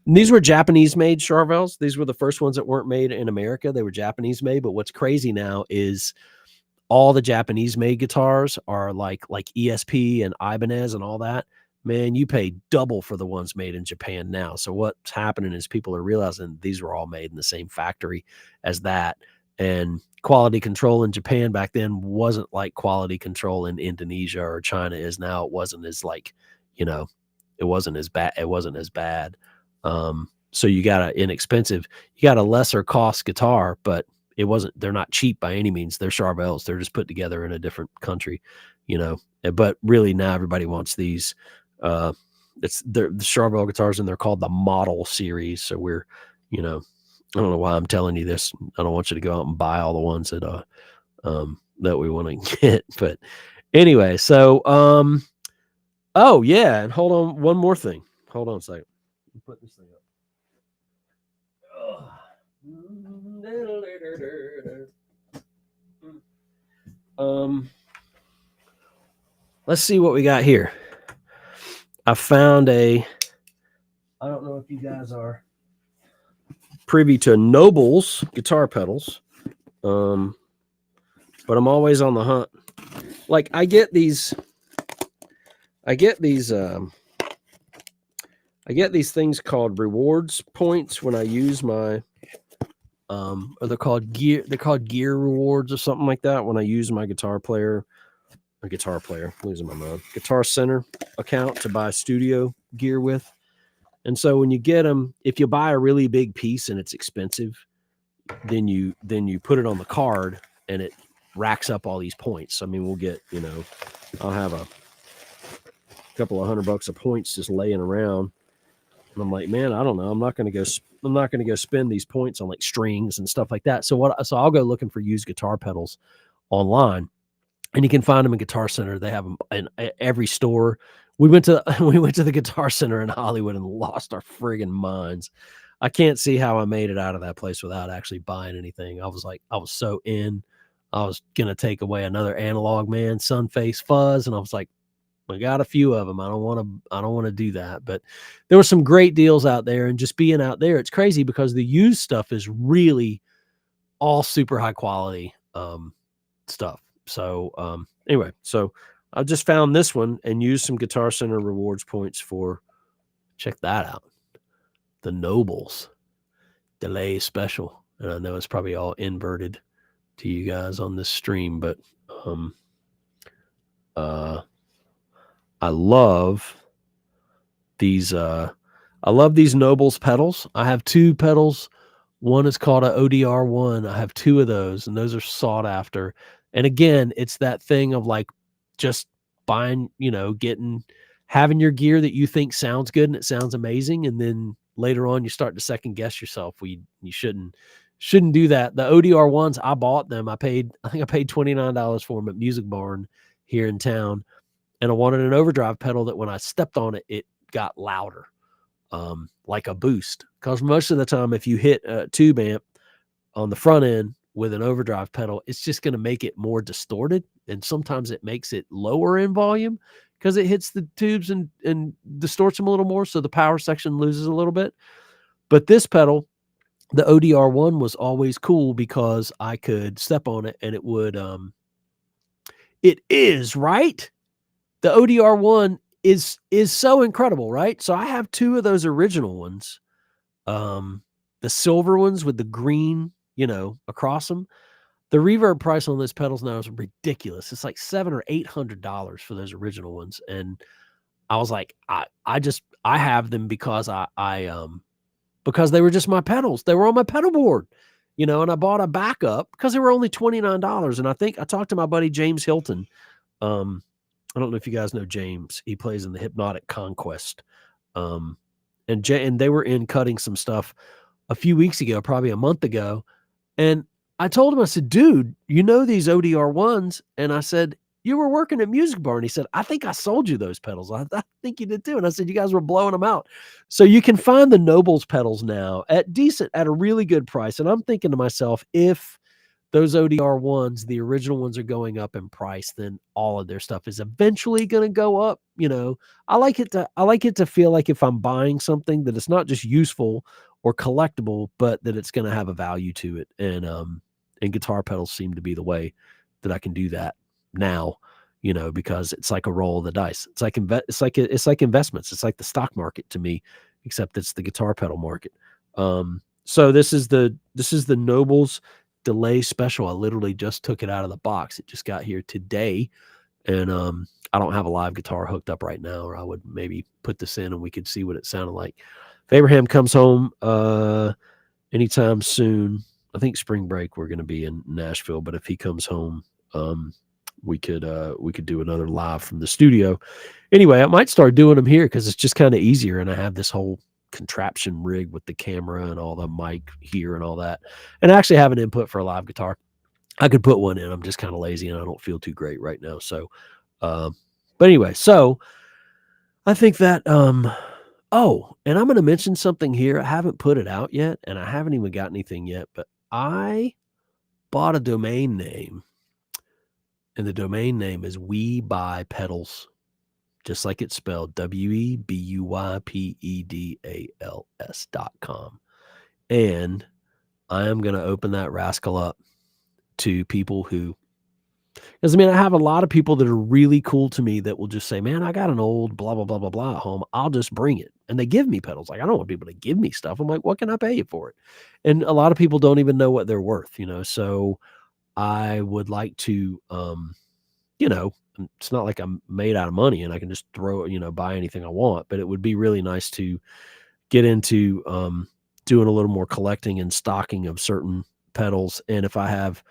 And these were Japanese made Charvels. These were the first ones that weren't made in America. They were Japanese made. But what's crazy now is all the Japanese made guitars are like ESP and Ibanez and all that. Man, you pay double for the ones made in Japan now. So what's happening is people are realizing these were all made in the same factory as that. And quality control in Japan back then wasn't like quality control in Indonesia or China is now. It wasn't as you know, it wasn't as bad. It wasn't as bad. So you got a lesser cost guitar, but they're not cheap by any means. They're Charvels. They're just put together in a different country, but really now everybody wants these. It's the Charvel guitars and they're called the model series. So I don't know why I'm telling you this. I don't want you to go out and buy all the ones that we want to get, but anyway, so, oh yeah. And hold on. One more thing. Hold on a second. Put this thing up. Let's see what we got here. I found I don't know if you guys are privy to Noble's guitar pedals, but I'm always on the hunt. Like I get these things called rewards points when I use my or they're called gear rewards or something like that when I use my Guitar losing my mind, Guitar Center account to buy studio gear with. And so when you get them, if you buy a really big piece and it's expensive, then you put it on the card and it racks up all these points. I mean, we'll get, I'll have a couple of $100 of points just laying around. And I'm like, man, I don't know. I'm not going to go spend these points on like strings and stuff like that. So I'll go looking for used guitar pedals online, and you can find them in Guitar Center. They have them in every store. We went to the Guitar Center in Hollywood and lost our friggin' minds. I can't see how I made it out of that place without actually buying anything. I was so in. I was gonna take away another Analog Man Sunface Fuzz, and I was like, I got a few of them. I don't want to do that. But there were some great deals out there, and just being out there, it's crazy because the used stuff is really all super high quality stuff. So anyway, so I just found this one and used some Guitar Center rewards points for, check that out, the Nobles Delay Special. And I know it's probably all inverted to you guys on this stream, but I love these Nobles pedals. I have two pedals. One is called a ODR1. I have two of those, and those are sought after. And again, it's that thing of like just buying, having your gear that you think sounds good and it sounds amazing, and then later on you start to second guess yourself. You shouldn't do that. The ODR1s, I bought them. I think I paid $29 for them at Music Barn here in town. And I wanted an overdrive pedal that when I stepped on it, it got louder, like a boost. Because most of the time, if you hit a tube amp on the front end with an overdrive pedal, it's just going to make it more distorted. And sometimes it makes it lower in volume because it hits the tubes and distorts them a little more. So the power section loses a little bit. But this pedal, the ODR1, was always cool because I could step on it and it would, it is, right? The ODR1 is so incredible, right? So I have two of those original ones. The silver ones with the green, across them. The reverb price on those pedals now is ridiculous. It's like $700 or $800 for those original ones. And I was like, I have them because because they were just my pedals. They were on my pedal board, and I bought a backup because they were only $29. And I think I talked to my buddy James Hilton. I don't know if you guys know James. He plays in the Hypnotic Conquest. And they were in cutting some stuff a few weeks ago, probably a month ago. And I told him, I said, "Dude, you know these ODR ones?" And I said, "You were working at Music Bar." And he said, "I think I sold you those pedals." I think you did too. And I said, "You guys were blowing them out." So you can find the Nobles pedals now at a really good price. And I'm thinking to myself, if those ODR ones, the original ones are going up in price, then all of their stuff is eventually going to go up. I like it to feel like if I'm buying something that it's not just useful or collectible, but that it's going to have a value to it. And guitar pedals seem to be the way that I can do that now, because it's like a roll of the dice. It's like investments. It's like the stock market to me, except it's the guitar pedal market. So this is the Nobles delay special. I literally just took it out of the box. It just got here today, and I don't have a live guitar hooked up right now, or I would maybe put this in and we could see what it sounded like. If Abraham comes home anytime soon, I think spring break we're going to be in Nashville, but if he comes home, um, we could do another live from the studio. Anyway, I might start doing them here because it's just kind of easier, and I have this whole contraption rig with the camera and all the mic here and all that, and I actually have an input for a live guitar. I could put one in. I'm just kind of lazy and I don't feel too great right now. So, um, but anyway, so I think that oh, and I'm going to mention something here. I haven't put it out yet, and I haven't even got anything yet, but I bought a domain name, and the domain name is We Buy Pedals, just like it's spelled, WeBuyPedals.com. And I am going to open that rascal up to people who, because I mean, I have a lot of people that are really cool to me that will just say, "Man, I got an old blah blah blah blah blah at home. I'll just bring it." And they give me pedals. Like, I don't want people to give me stuff. I'm like, "What can I pay you for it?" And a lot of people don't even know what they're worth. So I would like to, you know, it's not like I'm made out of money and I can just buy anything I want. But it would be really nice to get into doing a little more collecting and stocking of certain pedals. And if I have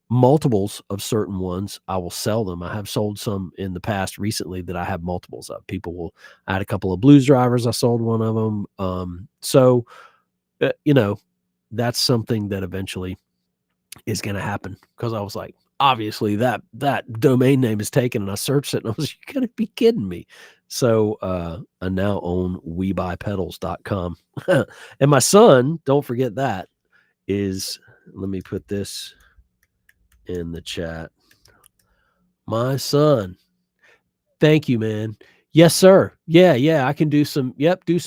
multiples of certain ones, I will sell them. I have sold some in the past recently that I have multiples of. I had a couple of blues drivers. I sold one of them. So, uh, you know, that's something that eventually is going to happen because I was like, obviously that domain name is taken, and I searched it and I was, you gotta be kidding me. So, I now own WeBuyPedals.com. And my son, don't forget that, is, let me put this in the chat. My son. Thank you, man. Yes, sir. Yeah, yeah, I can do some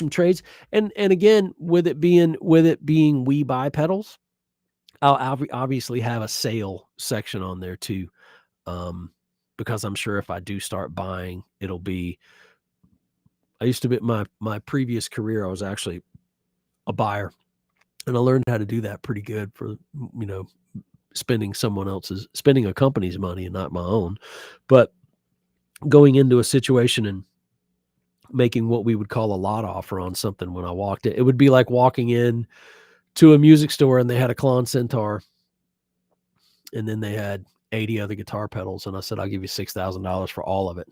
trades. And again, with it being We Buy Pedals, I'll obviously have a sale section on there too. Um, because I'm sure if I do start buying, it'll be, I used to be, my previous career, I was actually a buyer, and I learned how to do that pretty good for, you know, spending a company's money and not my own. But going into a situation and making what we would call a lot offer on something when I walked it would be like walking in to a music store and they had a Klon Centaur and then they had 80 other guitar pedals. And I said, "I'll give you $6,000 for all of it."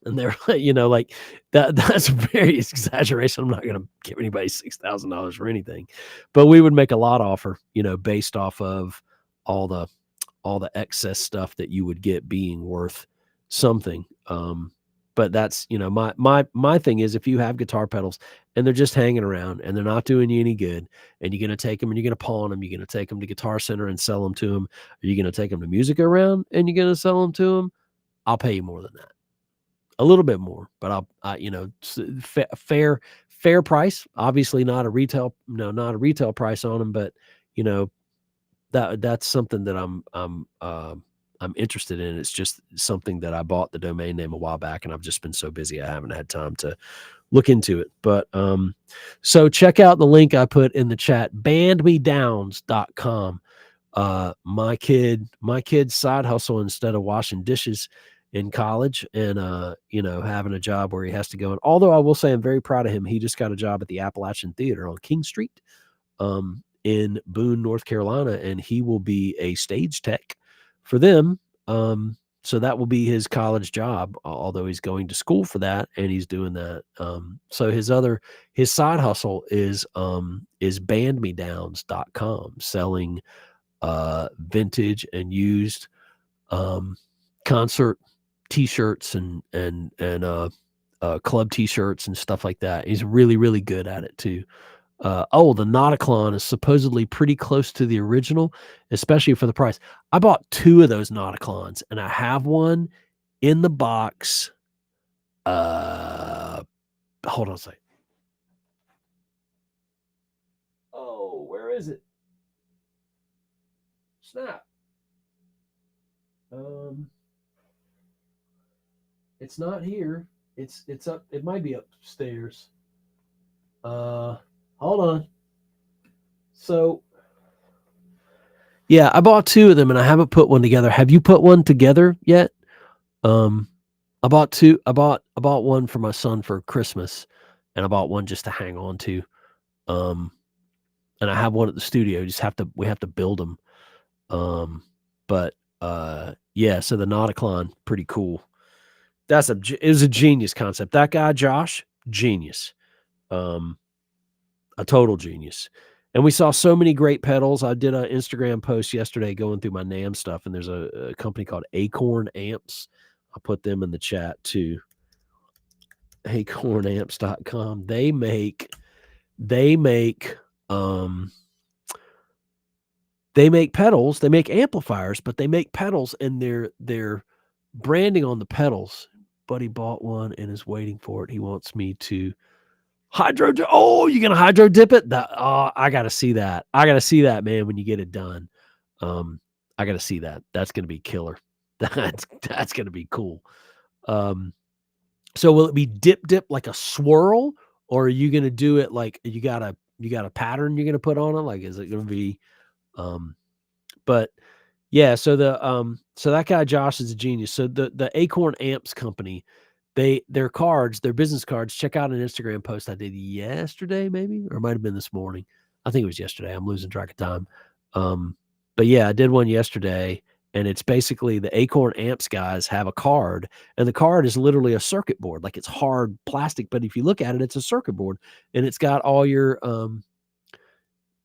And they're like, like that's very exaggeration. I'm not going to give anybody $6,000 for anything, but we would make a lot offer, based off of all the, excess stuff that you would get being worth something. But that's, my thing is, if you have guitar pedals and they're just hanging around and they're not doing you any good, and you're going to take them and you're going to pawn them, you're going to take them to Guitar Center and sell them to them, or you're going to take them to Music Around and you're going to sell them to them, I'll pay you more than that, a little bit more, but fair price. Obviously, not a retail, no, not a retail price on them, but you know that's something that I'm interested in. It's just something that I bought the domain name a while back, and I've just been so busy I haven't had time to look into it. But so check out the link I put in the chat, bandmedowns.com. My kid's side hustle, instead of washing dishes in college and having a job where he has to go, and although I will say I'm very proud of him, he just got a job at the Appalachian Theater on King Street in Boone, North Carolina, and he will be a stage tech for them. So that will be his college job, although he's going to school for that and he's doing that. So his side hustle is bandmedowns.com, selling vintage and used concert t-shirts and club t-shirts and stuff like that. He's really, really good at it too. The Nauticlon is supposedly pretty close to the original, especially for the price. I bought 2 of those Nauticlons, and I have one in the box. Hold on a second. Oh, where is it? Snap. Um, it's not here. It's up. It might be upstairs. Hold on. So yeah, I bought 2 of them, and I haven't put one together. Have you put one together yet? Um, I bought 2. I bought one for my son for Christmas, and I bought one just to hang on to. Um, and I have one at the studio. We have to build them. But yeah. So the Nauticlon, pretty cool. It was a genius concept. That guy Josh, genius. Um, a total genius. And we saw so many great pedals. I did an Instagram post yesterday going through my NAMM stuff, and there's a company called Acorn Amps. I'll put them in the chat too. Acornamps.com. They make um they make pedals, they make amplifiers, but they make pedals, and their branding on the pedals. Buddy bought one and is waiting for it. He wants me to oh, you gonna hydro dip it? I gotta see that. I gotta see that, man, when you get it done. I gotta see that. That's gonna be killer. That's gonna be cool. Um, so will it be dip like a swirl, or are you gonna do it like you got a pattern you're gonna put on it? Like, is it gonna be um but yeah, so that guy Josh is a genius. So the Acorn Amps company, their business cards, check out an Instagram post I did yesterday, maybe, or it might have been this morning. I think it was yesterday. I'm losing track of time. But yeah, I did one yesterday, and it's basically the Acorn Amps guys have a card, and the card is literally a circuit board. Like, it's hard plastic, but if you look at it, it's a circuit board, and it's got all your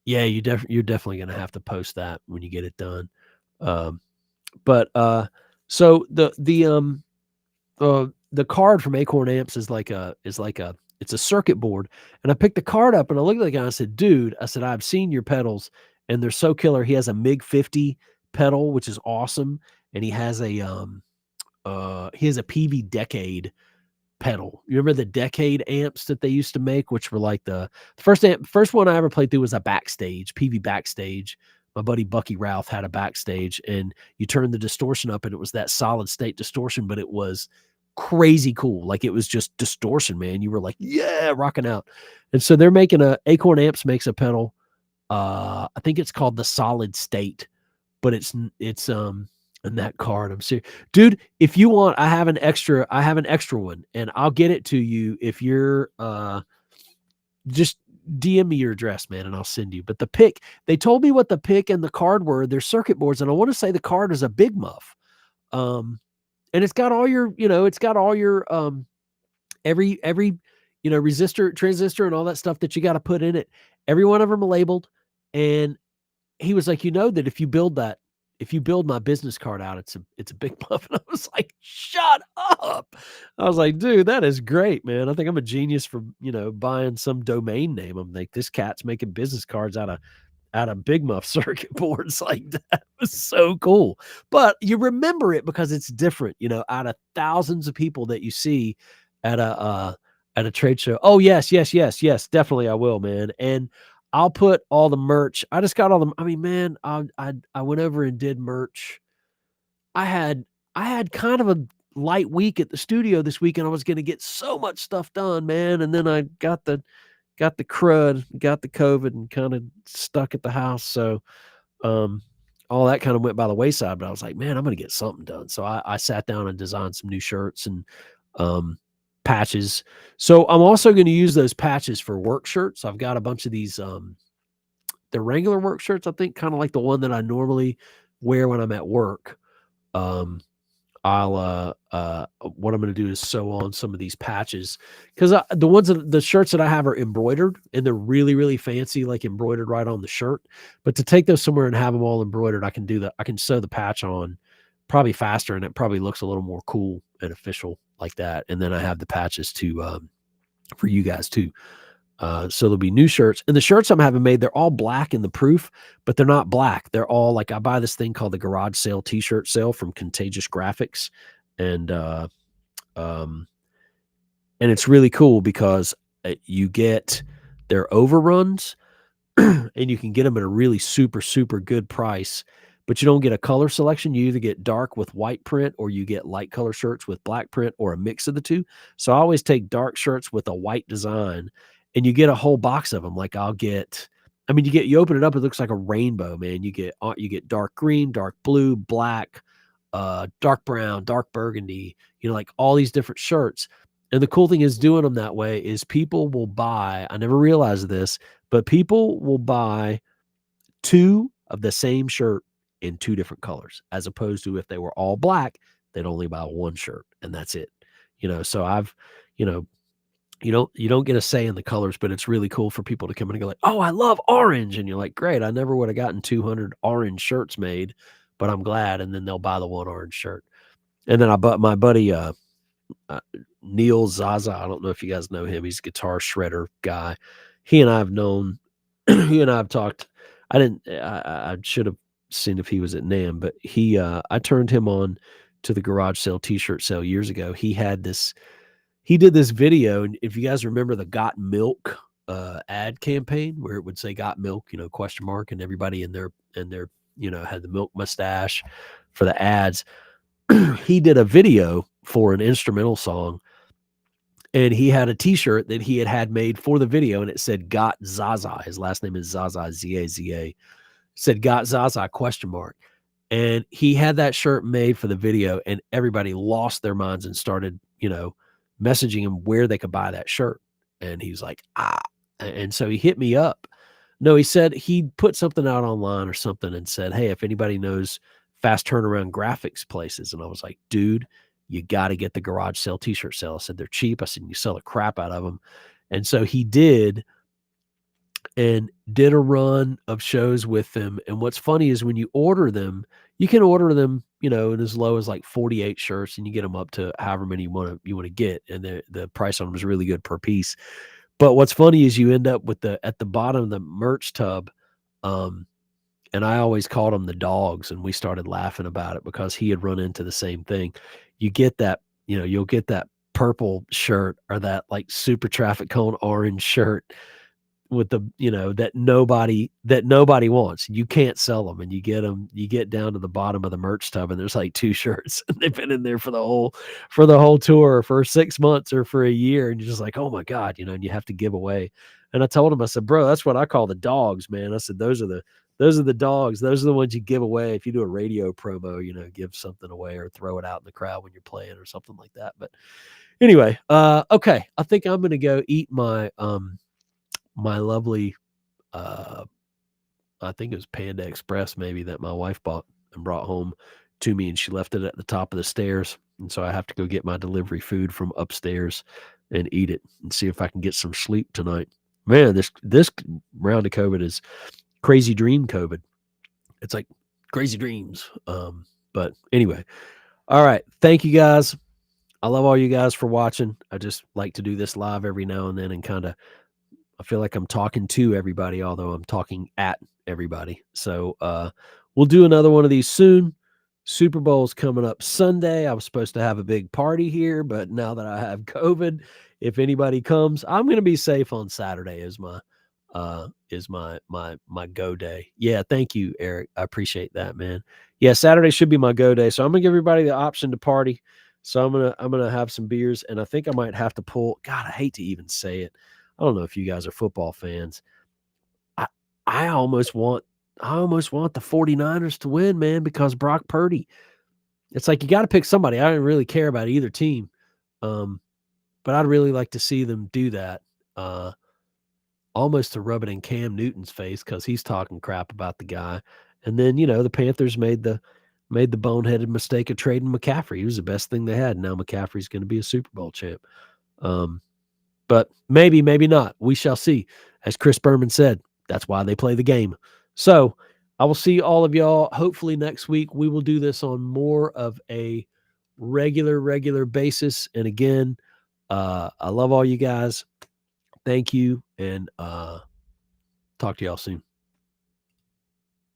yeah, you're definitely gonna have to post that when you get it done. Um, but so the card from Acorn Amps is like a it's a circuit board, and I picked the card up and I looked at the guy and I said, "Dude," I said, "I've seen your pedals and they're so killer." He has a MiG 50 pedal, which is awesome, and he has a PV Decade pedal. You remember the Decade amps that they used to make, which were like first one I ever played through was a Backstage, PV Backstage. My buddy Bucky Routh had a Backstage, and you turned the distortion up, and it was that solid state distortion, but it was crazy cool. Like, it was just distortion, man. You were like, yeah, rocking out. And so Acorn Amps makes a pedal. I think it's called the Solid State, but it's in that card. I'm serious. Dude, if you want, I have an extra one, and I'll get it to you if you're just DM me your address, man, and I'll send you. But the pick, they told me what the pick and the card were. They're circuit boards, and I want to say the card is a Big Muff. And it's got all your, every resistor, transistor, and all that stuff that you got to put in it. Every one of them are labeled. And he was like, that if you build my business card out, it's a Big Muff. And I was like, shut up. I was like, dude, that is great, man. I think I'm a genius for, buying some domain name. I'm like, this cat's making business cards out of Big Muff circuit boards. Like, that was so cool. But you remember it because it's different, out of thousands of people that you see at a trade show. Oh, yes, yes, yes, yes. Definitely I will, man. And I'll put all the merch. I just got all the, I mean, man, I went over and did merch. I had kind of a light week at the studio this week, and I was going to get so much stuff done, man. And then I got the crud, got the COVID, and kind of stuck at the house. So, all that kind of went by the wayside, but I was like, man, I'm going to get something done. So I sat down and designed some new shirts and, patches. So I'm also going to use those patches for work shirts. I've got a bunch of these, the Wrangler work shirts, I think, kind of like the one that I normally wear when I'm at work. what I'm gonna do is sew on some of these patches, 'cause the shirts that I have are embroidered, and they're really, really fancy, like, embroidered right on the shirt, but to take those somewhere and have them all embroidered, I can sew the patch on probably faster, and it probably looks a little more cool and official like that, and then I have the patches to, for you guys too. So there'll be new shirts, and the shirts I'm having made, they're all black in the proof, but they're not black. They're all like, I buy this thing called the Garage Sale T-shirt sale from Contagious Graphics, and um, and it's really cool because you get their overruns, and you can get them at a really super, super good price, but you don't get a color selection. You either get dark with white print or you get light color shirts with black print or a mix of the two. So I always take dark shirts with a white design and you get a whole box of them. Like you open it up, it looks like a rainbow, man. You get dark green, dark blue, black, dark brown, dark burgundy, like all these different shirts. And the cool thing is doing them that way is people will buy, I never realized this, but people will buy 2 of the same shirt in 2 different colors, as opposed to if they were all black, they'd only buy 1 shirt, and that's it. So you know, you don't get a say in the colors, but it's really cool for people to come in and go like, "Oh, I love orange," and you're like, "Great, I never would have gotten 200 orange shirts made, but I'm glad," and then they'll buy the 1 orange shirt. And then I bought my buddy, uh, Neil Zaza. I don't know if you guys know him. He's a guitar shredder guy. He and I have known. He and I have talked. I didn't. I should have seen if he was at NAMM, but I turned him on to the garage sale T-shirt sale years ago. He had this. He did this video, and if you guys remember the Got Milk ad campaign, where it would say "Got Milk," question mark, and everybody in their had the milk mustache for the ads. He did a video for an instrumental song, and he had a T-shirt that he had made for the video, and it said "Got Zaza." His last name is Zaza, Zaza. Said "Got Zaza?" question mark. And he had that shirt made for the video, and everybody lost their minds and started, messaging him where they could buy that shirt. And he was like, ah. And so he hit me up. No, he said he put something out online or something and said, "Hey, if anybody knows fast turnaround graphics places." And I was like, "Dude, you got to get the garage sale T-shirt sale." I said, "They're cheap." I said, "You sell the crap out of them." And so he did, and did a run of shows with them. And what's funny is when you order them, you can order them, in as low as like 48 shirts, and you get them up to however many you want to get. And the price on them is really good per piece. But what's funny is you end up with at the bottom of the merch tub. Um, and I always called them the dogs, and we started laughing about it because he had run into the same thing. You get that, you'll get that purple shirt or that like super traffic cone orange shirt with that nobody wants. You can't sell them, and you get down to the bottom of the merch tub, and there's like 2 shirts, and they've been in there for the whole tour for 6 months or for a year, and you're just like, "Oh my god," and you have to give away. And I told him, I said, "Bro, that's what I call the dogs, man." I said, "Those are the dogs. Those are the ones you give away if you do a radio promo, give something away or throw it out in the crowd when you're playing or something like that." But anyway, okay, I think I'm gonna go eat my lovely, uh, I think it was Panda Express maybe that my wife bought and brought home to me, and she left it at the top of the stairs. And so I have to go get my delivery food from upstairs and eat it and see if I can get some sleep tonight. Man, this round of COVID is crazy dream COVID. It's like crazy dreams. But anyway, all right. Thank you guys. I love all you guys for watching. I just like to do this live every now and then and kind of I feel like I'm talking to everybody, although I'm talking at everybody. So we'll do another one of these soon. Super Bowl's coming up Sunday. I was supposed to have a big party here, but now that I have COVID, if anybody comes, I'm going to be safe on Saturday. Is my go day. Yeah, thank you, Eric. I appreciate that, man. Yeah, Saturday should be my go day. So I'm gonna give everybody the option to party. So I'm gonna have some beers, and I think I might have to pull. God, I hate to even say it. I don't know if you guys are football fans. I I almost want I almost want the 49ers to win, man, because Brock Purdy. It's like you got to pick somebody. I don't really care about either team. Um, but I'd really like to see them do that. Uh, almost to rub it in Cam Newton's face because he's talking crap about the guy. And then, the Panthers made made the boneheaded mistake of trading McCaffrey. He was the best thing they had. Now McCaffrey's going to be a Super Bowl champ. Um, but maybe, maybe not. We shall see. As Chris Berman said, that's why they play the game. So I will see all of y'all hopefully next week. We will do this on more of a regular basis. And again, I love all you guys. Thank you. And talk to y'all soon.